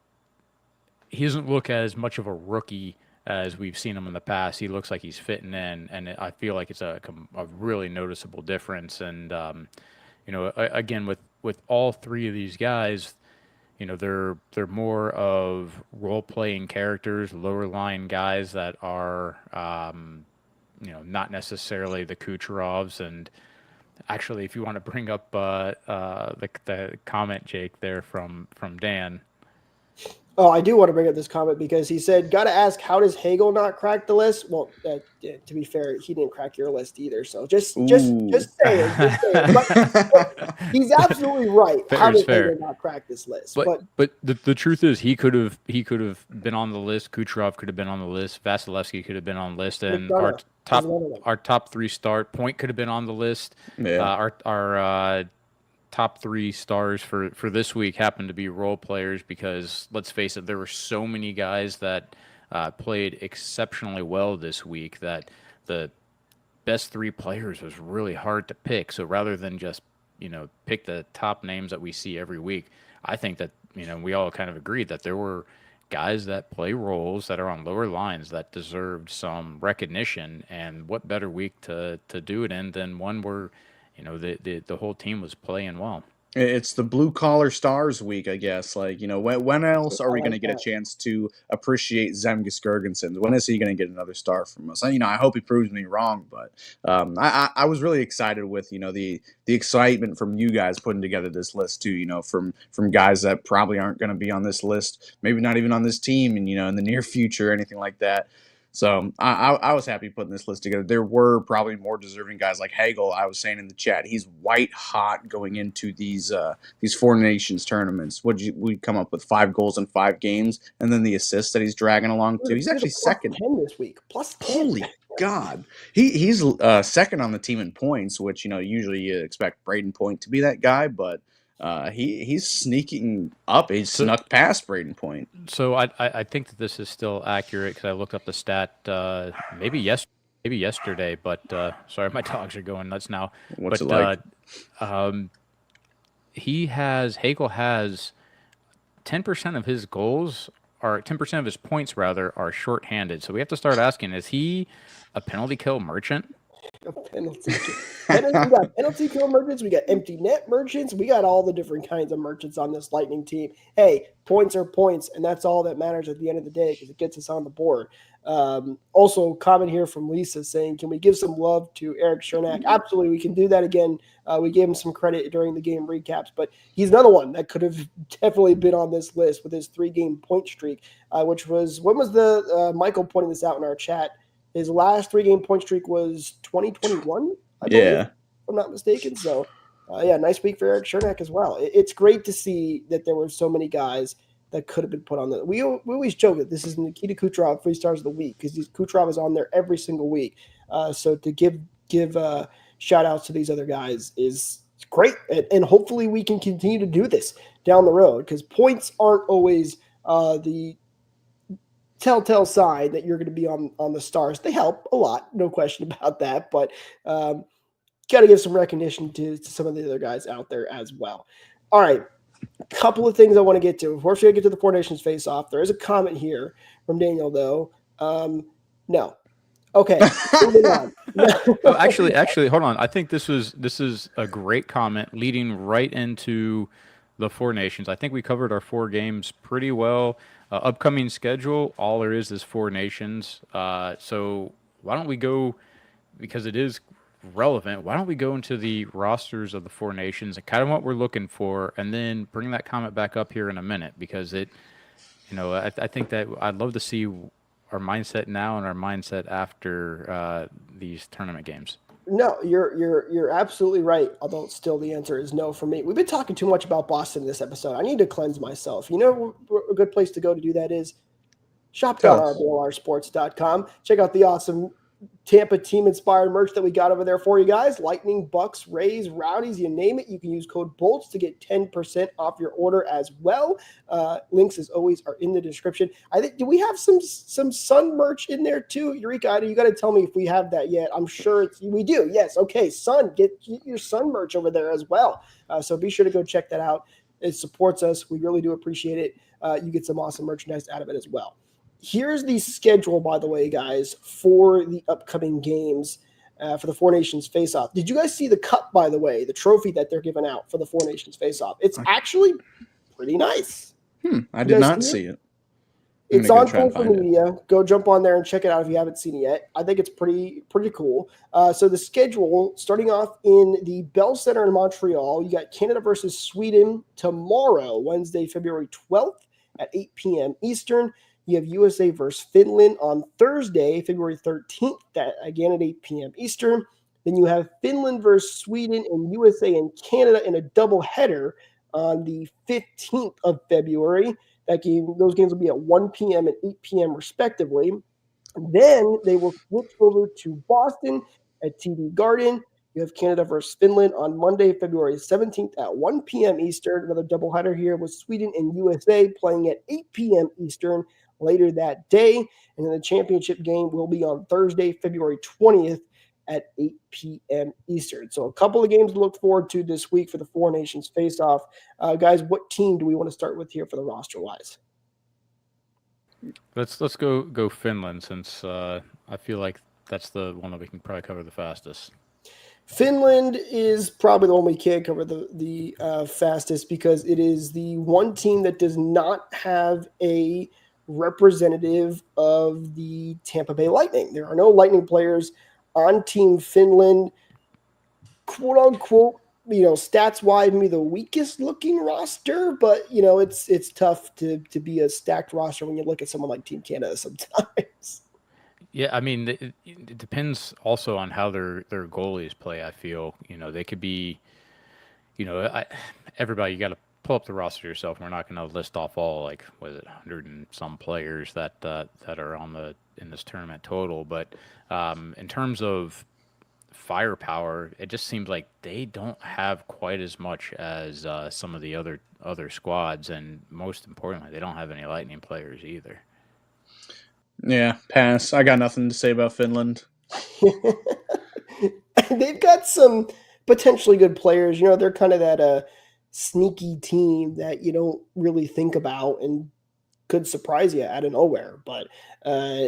He doesn't look as much of a rookie as we've seen him in the past. He looks like he's fitting in, and I feel like it's a really noticeable difference. And again, with all 3 of these guys, they're more of role playing characters, lower line guys that are not necessarily the Kucherovs. And actually, if you want to bring up the comment, Jake, there from Dan. Oh, I do want to bring up this comment because he said, got to ask, how does Hagel not crack the list? Well, to be fair, he didn't crack your list either. So just saying. But he's absolutely right. How does Hagel not crack this list? But the truth is, he could have been on the list. Kucherov could have been on the list. Vasilevsky could have been on the list, and our top 3 start point could have been on the list. Yeah. Our top 3 stars for this week happen to be role players, because let's face it, there were so many guys that played exceptionally well this week that the best 3 players was really hard to pick. So rather than just pick the top names that we see every week, I think that we all kind of agreed that there were guys that play roles that are on lower lines that deserved some recognition. And what better week to do it in than one where, the whole team was playing well. It's the blue collar stars week, I guess. Like, when else are I we going like to get a that. chance to appreciate Zemgus Girgensons? When is he going to get another star from us? I hope he proves me wrong, but I was really excited with the excitement from you guys putting together this list too. From guys that probably aren't going to be on this list, maybe not even on this team, and in the near future or anything like that. So I was happy putting this list together. There were probably more deserving guys like Hagel. I was saying in the chat, he's white hot going into these Four Nations tournaments. We come up with 5 goals in 5 games, and then the assists that he's dragging along too. He's He had a actually second. +10 this week. +10. Holy God, he's second on the team in points, which usually you expect Braden Point to be that guy, but he's sneaking up. He's snuck past Braden Point. So I think that this is still accurate because I looked up the stat maybe yesterday, but sorry, my dogs are going nuts now. What's But it like? Hagel has 10% of his goals are 10% of his points rather are shorthanded. So we have to start asking: is he a penalty kill merchant? Penalty kill. We got penalty kill merchants. We got empty net merchants. We got all the different kinds of merchants on this Lightning team. Hey, points are points, and that's all that matters at the end of the day because it gets us on the board. Also, comment here from Lisa saying, can we give some love to Eric Chernak? Absolutely, we can do that again. We gave him some credit during the game recaps, but he's another one that could have definitely been on this list with his 3-game point streak, which was, when was the Michael pointing this out in our chat? His last 3-game point streak was 2021, I believe, if I'm not mistaken. So, nice week for Eric Chernak as well. It's great to see that there were so many guys that could have been put on the. We always joke that this is Nikita Kucherov 3 stars of the week because Kucherov is on there every single week. So to give shout outs to these other guys is great, and hopefully we can continue to do this down the road because points aren't always the telltale sign that you're going to be on the stars. They help a lot, no question about that, but got to give some recognition to some of the other guys out there as well. All right, a couple of things I want to get to. Before we get to the Four Nations face-off, there is a comment here from Daniel, though. No. Okay, moving on. Oh, actually, hold on. I think this is a great comment leading right into the Four Nations. I think we covered our 4 games pretty well. Upcoming schedule, all there is 4 nations. So why don't we go, because it is relevant, why don't we go into the rosters of the 4 nations and kind of what we're looking for, and then bring that comment back up here in a minute, because I think that I'd love to see our mindset now and our mindset after these tournament games. No, you're absolutely right. Although still the answer is no for me. We've been talking too much about Boston in this episode. I need to cleanse myself. You know, a good place to go to do that is shop.rblrsports.com. Check out the awesome Tampa team inspired merch that we got over there for you guys. Lightning, Bucks, Rays, Rowdies, you name it. You can use code BOLTS to get 10% off your order as well. Links, as always, are in the description. I think, do we have some Sun merch in there too? Eureka, you got to tell me if we have that yet. I'm sure we do. Yes. Okay. Sun, get your Sun merch over there as well. So be sure to go check that out. It supports us. We really do appreciate it. You get some awesome merchandise out of it as well. Here's the schedule, by the way, guys, for the upcoming games for the Four Nations face-off. Did you guys see the cup, by the way, the trophy that they're giving out for the Four Nations face-off? It's actually pretty nice. I did not see it. It's on social media. Go jump on there and check it out if you haven't seen it yet. I think it's pretty cool. So the schedule, starting off in the Bell Center in Montreal, you got Canada versus Sweden tomorrow, Wednesday, February 12th at 8 p.m. Eastern. You have USA versus Finland on Thursday, February 13th, again at 8 p.m. Eastern. Then you have Finland versus Sweden and USA and Canada in a doubleheader on the 15th of February. Those games will be at 1 p.m. and 8 p.m. respectively. And then they will switch over to Boston at TD Garden. You have Canada versus Finland on Monday, February 17th at 1 p.m. Eastern. Another doubleheader here with Sweden and USA playing at 8 p.m. Eastern later that day. And then the championship game will be on Thursday, February 20th at 8 p.m. Eastern. So a couple of games to look forward to this week for the Four Nations face-off. Guys, what team do we want to start with here for the roster-wise? Let's go Finland, since I feel like that's the one that we can probably cover the fastest. Finland is probably the one we can't cover the fastest because it is the one team that does not have a representative of the Tampa Bay Lightning. There are no Lightning players on Team Finland, quote unquote. Stats wise, maybe the weakest looking roster, but it's tough to be a stacked roster when you look at someone like Team Canada sometimes. Yeah, I mean, it depends also on how their goalies play. I feel they could be, everybody, you got to pull up the roster yourself. We're not going to list off all, like, was it 100 and some players that are on the in this tournament total, but in terms of firepower, it just seems like they don't have quite as much as some of the other squads, and most importantly, they don't have any Lightning players either. Yeah, pass. I got nothing to say about Finland. They've got some potentially good players. They're kind of that sneaky team that you don't really think about and could surprise you out of nowhere. But uh,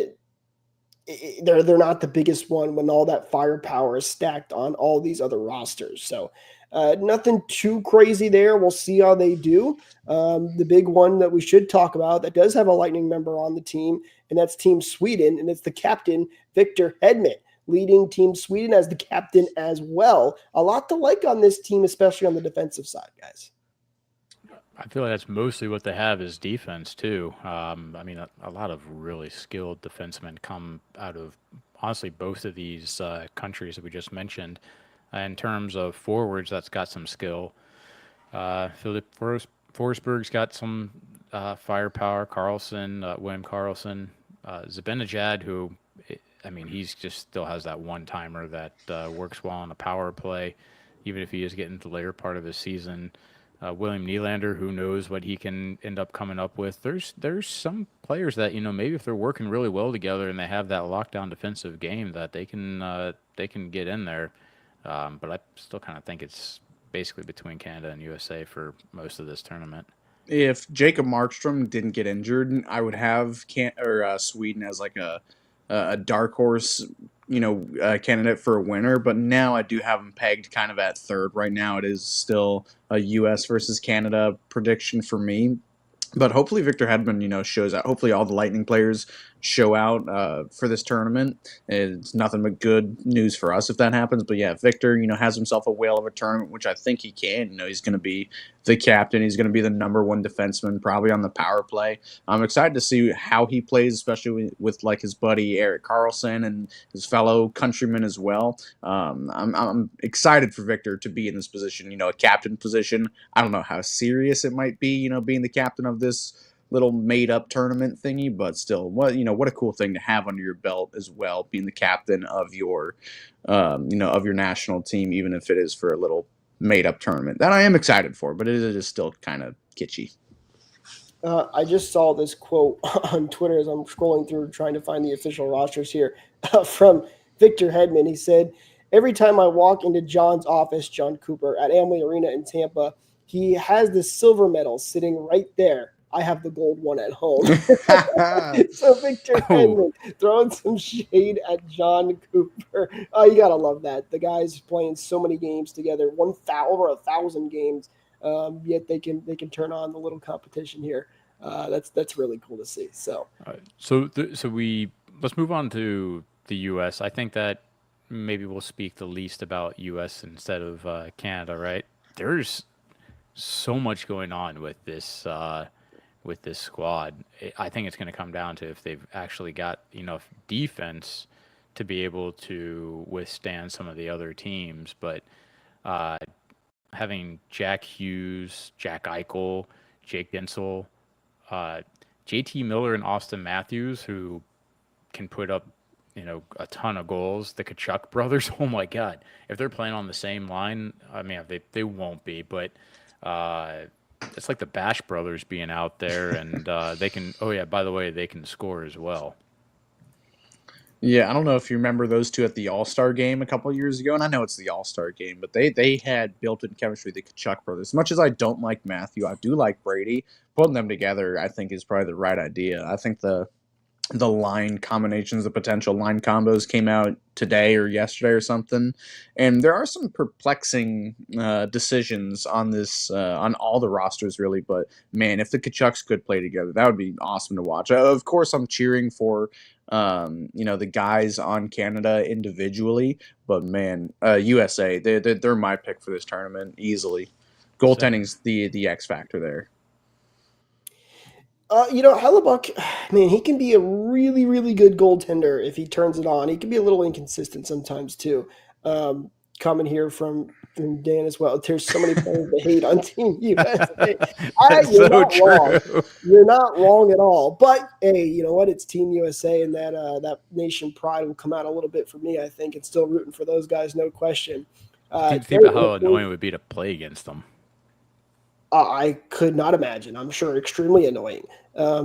they're not the biggest one when all that firepower is stacked on all these other rosters. So nothing too crazy there. We'll see how they do. The big one that we should talk about that does have a Lightning member on the team, and that's Team Sweden, and it's the captain Victor Hedman, leading Team Sweden as the captain as well. A lot to like on this team, especially on the defensive side, guys. I feel like that's mostly what they have is defense too. I mean, a lot of really skilled defensemen come out of honestly both of these countries that we just mentioned. In terms of forwards, that's got some skill. Philip Forsberg's got some firepower. Carlson, William Carlson, Zibanejad, who, I mean, he's just still has that one timer that works well on a power play, even if he is getting to the later part of his season. William Nylander, who knows what he can end up coming up with. There's some players that maybe if they're working really well together and they have that lockdown defensive game that they can get in there. But I still kind of think it's basically between Canada and USA for most of this tournament. If Jacob Markstrom didn't get injured, I would have Sweden as like a dark horse, candidate for a winner. But now I do have them pegged kind of at third. Right now, it is still a U.S. versus Canada prediction for me. But hopefully Victor Hedman, shows out. Hopefully all the Lightning players show out for this tournament. It's nothing but good news for us if that happens. But yeah, Victor, has himself a whale of a tournament, which I think he can. He's going to be the captain. He's going to be the number one defenseman, probably on the power play. I'm excited to see how he plays, especially with like his buddy Erik Karlsson and his fellow countrymen as well. I'm excited for Victor to be in this position, a captain position. I don't know how serious it might be, being the captain of this little made-up tournament thingy, but still, what a cool thing to have under your belt as well, being the captain of your, of your national team, even if it is for a little made-up tournament. That I am excited for, but it is still kind of kitschy. I just saw this quote on Twitter as I'm scrolling through trying to find the official rosters here from Victor Hedman. He said, "Every time I walk into John's office, John Cooper, at Amway Arena in Tampa, he has the silver medal sitting right there. I have the gold one at home." So Victor Hedman throwing some shade at John Cooper. Oh, you gotta love that. The guys playing so many games together, over 1,000 games. Yet they can turn on the little competition here. That's really cool to see. So, so let's move on to the U.S. I think that maybe we'll speak the least about U.S. instead of Canada. Right? There's so much going on with this squad. I think it's going to come down to if they've actually got enough defense to be able to withstand some of the other teams, but. Having Jack Hughes, Jack Eichel, Jake Gensel, JT Miller, and Austin Matthews, who can put up, a ton of goals. The Kachuk brothers, oh my God. If they're playing on the same line, I mean, they won't be, but it's like the Bash brothers being out there, and they can, oh yeah, by the way, they can score as well. Yeah, I don't know if you remember those two at the All-Star game a couple of years ago, and I know it's the All-Star game, but they had built-in chemistry, the Kachuk brothers. As much as I don't like Matthew, I do like Brady. Putting them together, I think, is probably the right idea. I think the line combinations, the potential line combos came out today or yesterday or something, and there are some perplexing decisions on this on all the rosters really. But man, if the Kachucks could play together, that would be awesome to watch. Of course, I'm cheering for the guys on Canada individually, but man, USA, they're my pick for this tournament easily. Goaltending's the X factor there. Hellebuck, man, he can be a really, really good goaltender if he turns it on. He can be a little inconsistent sometimes too. Coming here from Dan as well. There's so many players to hate on Team USA. That's You're so not wrong. true. You're not wrong at all. But hey, you know what? It's Team USA, and that nation pride will come out a little bit for me. I think, and still rooting for those guys, no question. Think about how annoying it would be to play against them. I could not imagine. I'm sure extremely annoying.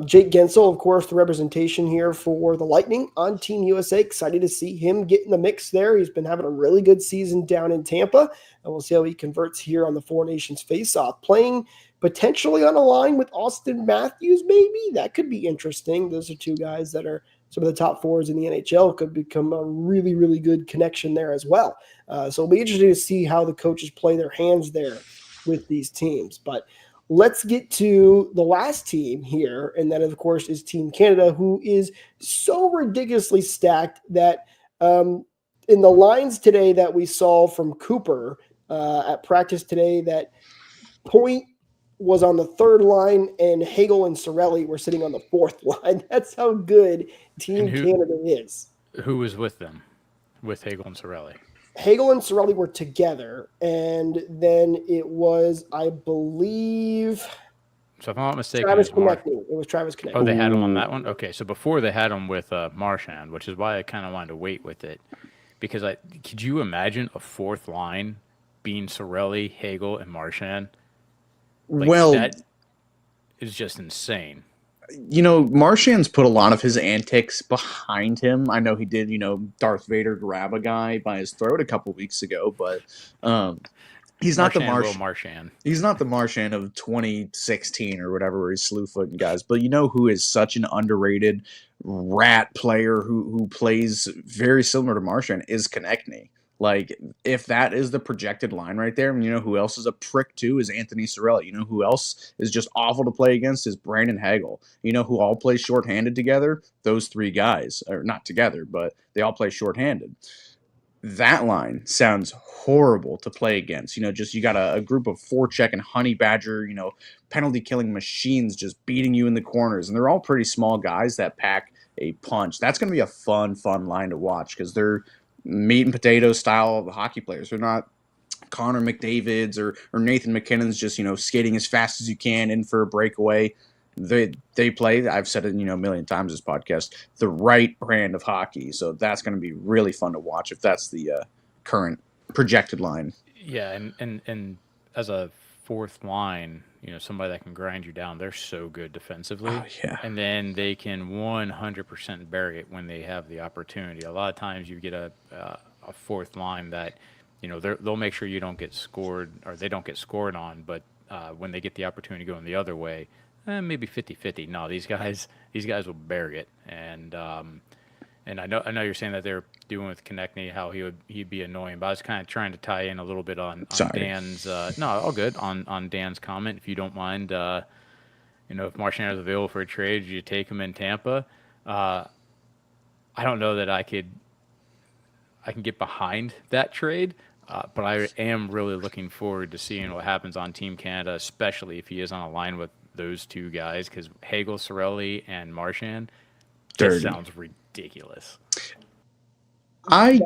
Jake Gensel, of course, the representation here for the Lightning on Team USA. Excited to see him get in the mix there. He's been having a really good season down in Tampa, and we'll see how he converts here on the Four Nations face-off. Playing potentially on a line with Austin Matthews, maybe. That could be interesting. Those are two guys that are some of the top forwards in the NHL. Could become a really, really good connection there as well. So it'll be interesting to see how the coaches play their hands there with these teams. But let's get to the last team here, and that, of course, is Team Canada, who is so ridiculously stacked that in the lines today that we saw from Cooper at practice today, that Point was on the third line, and Hagel and Sorelli were sitting on the fourth line. That's how good Team Canada is. Who was with them, with Hagel and Sorelli? Hagel and Sorelli were together, and then it was, I believe, so if I'm not mistaken, Travis Konecny. It was Travis Konecny. Oh, they had him on that one? Okay, so before they had him with Marchand, which is why I kind of wanted to wait with it. Because could you imagine a fourth line being Sorelli, Hagel, and Marchand? That is just insane. Marchand's put a lot of his antics behind him. I know he did, Darth Vader grab a guy by his throat a couple weeks ago, but he's not Marchand. He's not the Marchand of 2016 or whatever, where he's slew-footing guys. But you know who is such an underrated rat player who plays very similar to Marchand is Konecny. Like, if that is the projected line right there, and you know who else is a prick too is Anthony Sorelli. You know who else is just awful to play against is Brandon Hagel. You know who all play shorthanded together? Those three guys. Or not together, but they all play shorthanded. That line sounds horrible to play against. You got a group of forecheck and honey badger, penalty killing machines just beating you in the corners. And they're all pretty small guys that pack a punch. That's going to be a fun line to watch because they're meat and potato style hockey players. They're not Connor McDavid's or Nathan McKinnon's just, skating as fast as you can in for a breakaway. They play, I've said it, a million times this podcast, the right brand of hockey. So that's going to be really fun to watch if that's the current projected line. Yeah, and as a fourth line, somebody that can grind you down, they're so good defensively. Oh, yeah. And then they can 100% bury it when they have the opportunity. A lot of times you get a fourth line that, they'll make sure you don't get scored, or they don't get scored on, but when they get the opportunity going the other way, maybe 50-50. No, these guys will bury it. And I know you're saying that they're doing with Konecny how he'd be annoying, but I was kind of trying to tie in a little bit on Dan's no, all good on Dan's comment, if you don't mind. If Marchand is available for a trade, you take him in Tampa. I don't know that I can get behind that trade, but I am really looking forward to seeing what happens on Team Canada, especially if he is on a line with those two guys, because Hagel, Sorelli, and Marchand just sounds ridiculous. I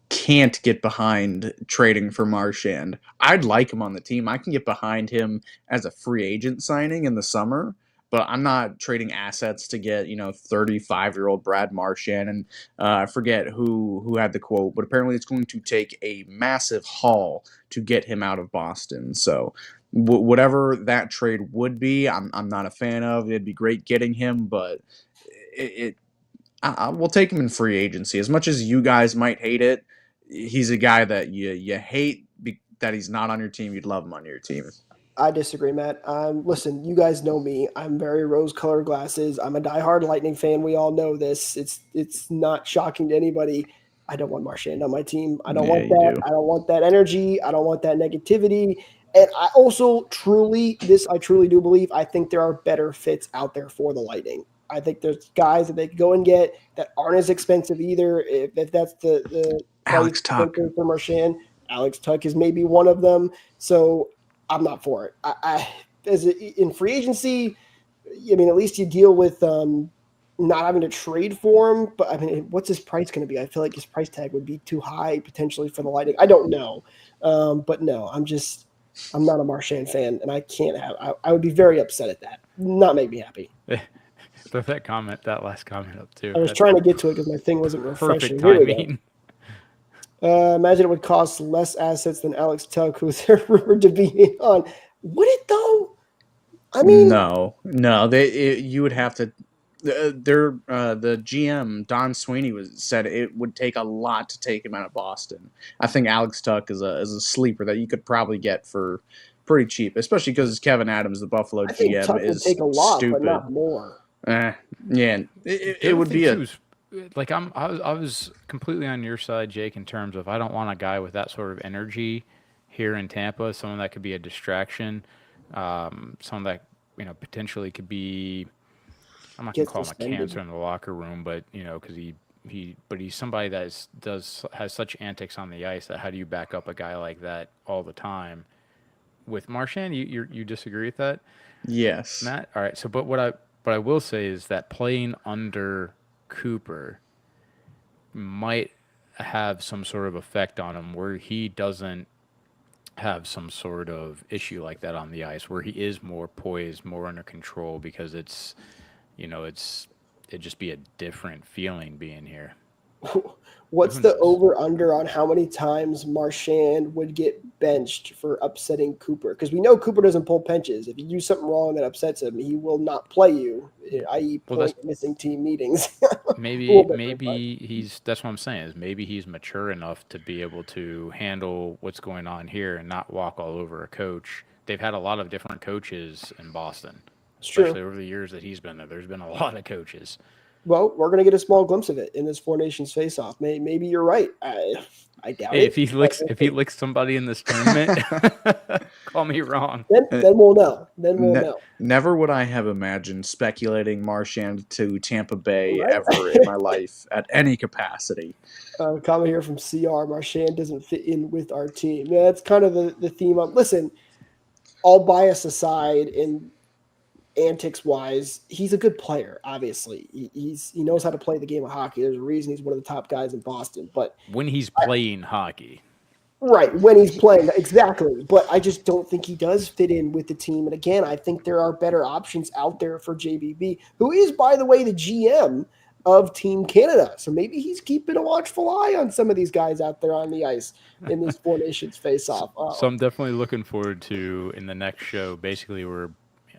can't get behind trading for Marchand. I'd like him on the team. I can get behind him as a free agent signing in the summer, but I'm not trading assets to get 35-year-old Brad Marchand. And I forget who had the quote, but apparently it's going to take a massive haul to get him out of Boston. So whatever that trade would be, I'm not a fan of. It'd be great getting him, but We'll take him in free agency. As much as you guys might hate it, he's a guy that you hate that he's not on your team. You'd love him on your team. I disagree, Matt. Listen, you guys know me. I'm very rose-colored glasses. I'm a diehard Lightning fan. We all know this. It's not shocking to anybody. I don't want Marchand on my team. I don't Yeah, want you that. do. I don't want that energy. I don't want that negativity. And I also I truly do believe, I think there are better fits out there for the Lightning. I think there's guys that they could go and get that aren't as expensive either. If that's the price Alex Tuck. for Marchand, Alex Tuck is maybe one of them. So I'm not for it. In free agency, I mean, at least you deal with not having to trade for him. But I mean, what's his price going to be? I feel like his price tag would be too high potentially for the Lightning. I don't know, but no, I'm not a Marchand fan, and I can't have. I would be very upset at that. Not make me happy. But that last comment up too. I was That's trying to get to it because my thing wasn't perfect refreshing. Here we go. timing. Imagine it would cost less assets than Alex Tuck, who's rumored to be on. Would it though? I mean, No. You would have to. The GM Don Sweeney said it would take a lot to take him out of Boston. I think Alex Tuck is a sleeper that you could probably get for pretty cheap, especially because Kevin Adams, the Buffalo I think GM, Tuck would is take a lot, stupid. but not more. Yeah, The it other would thing, be too, is, like I was completely on your side, Jake, in terms of I don't want a guy with that sort of energy here in Tampa. Someone that could be a distraction, someone that potentially could be. I'm not gonna Get call him a suspended. cancer in the locker room, but because he's somebody that has such antics on the ice that how do you back up a guy like that all the time? With Marchand, you disagree with that, yes. Matt? All right. So, but what I will say is that playing under Cooper might have some sort of effect on him where he doesn't have some sort of issue like that on the ice, where he is more poised, more under control, because it'd just be a different feeling being here. What's Who the knows? over-under on how many times Marchand would get benched for upsetting Cooper? Because we know Cooper doesn't pull benches. If you do something wrong that upsets him, he will not play you, i.e. Well, that's missing team meetings. maybe that's what I'm saying is maybe he's mature enough to be able to handle what's going on here and not walk all over a coach. They've had a lot of different coaches in Boston, It's especially true. over the years that he's been there. There's been a lot of coaches. Well, we're going to get a small glimpse of it in this Four Nations face-off. Maybe you're right. I doubt Hey, it. if he licks somebody in this tournament, call me wrong. Then we'll know. Then we'll know. Never would I have imagined speculating Marchand to Tampa Bay Right? ever in my life at any capacity. Comment here from CR. Marchand doesn't fit in with our team. Yeah, that's kind of the theme. Listen, all bias aside and antics wise, he's a good player. Obviously, he knows how to play the game of hockey. There's a reason he's one of the top guys in Boston. But When he's playing hockey, right when he's playing, exactly. But I just don't think he does fit in with the team. And again, I think there are better options out there for JBB, who is, by the way, the GM of Team Canada. So maybe he's keeping a watchful eye on some of these guys out there on the ice in this Four Nations face-off. so I'm definitely looking forward to in the next show. Basically, we're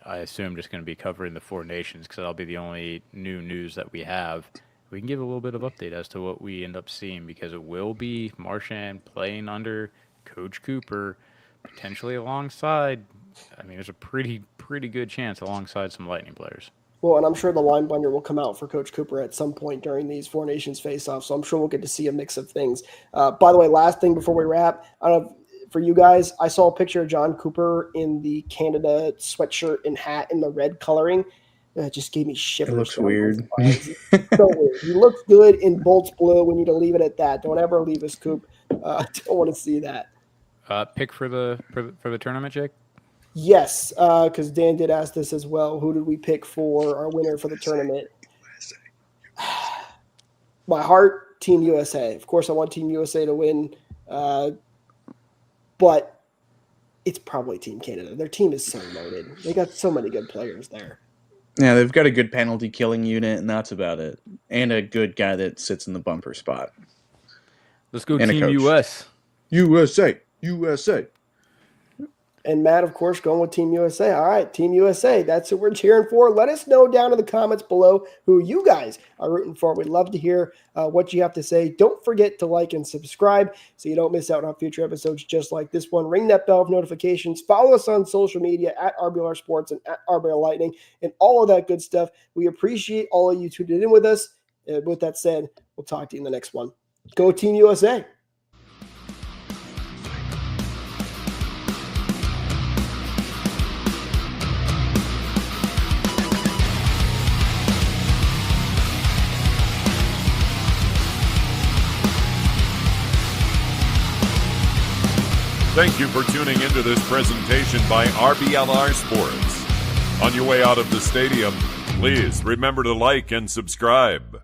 I assume just going to be covering the Four Nations because that'll be the only new news that we have. We can give a little bit of update as to what we end up seeing because it will be Marchand playing under Coach Cooper, potentially alongside. I mean, there's a pretty good chance alongside some Lightning players. Well, and I'm sure the line blender will come out for Coach Cooper at some point during these Four Nations face-offs, so I'm sure we'll get to see a mix of things. By the way, last thing before we wrap, I don't know for you guys, I saw a picture of John Cooper in the Canada sweatshirt and hat in the red coloring. It just gave me shivers. It looks weird. So weird. He looks good in Bolts blue. We need to leave it at that. Don't ever leave us, Coop. I don't want to see that. Pick for the tournament, Jake? Yes, because Dan did ask this as well. Who did we pick for our winner for the tournament? My heart, Team USA. Of course, I want Team USA to win, but it's probably Team Canada. Their team is so loaded. They got so many good players there. Yeah, they've got a good penalty killing unit, and that's about it. And a good guy that sits in the bumper spot. Let's go And a Team coach. US. USA. And Matt, of course, going with Team USA. All right, Team USA. That's who we're cheering for. Let us know down in the comments below who you guys are rooting for. We'd love to hear what you have to say. Don't forget to like and subscribe so you don't miss out on future episodes just like this one. Ring that bell of notifications. Follow us on social media at RBLR Sports and at RBL Lightning and all of that good stuff. We appreciate all of you tuning in with us. With that said, we'll talk to you in the next one. Go Team USA. Thank you for tuning into this presentation by RBLR Sports. On your way out of the stadium, please remember to like and subscribe.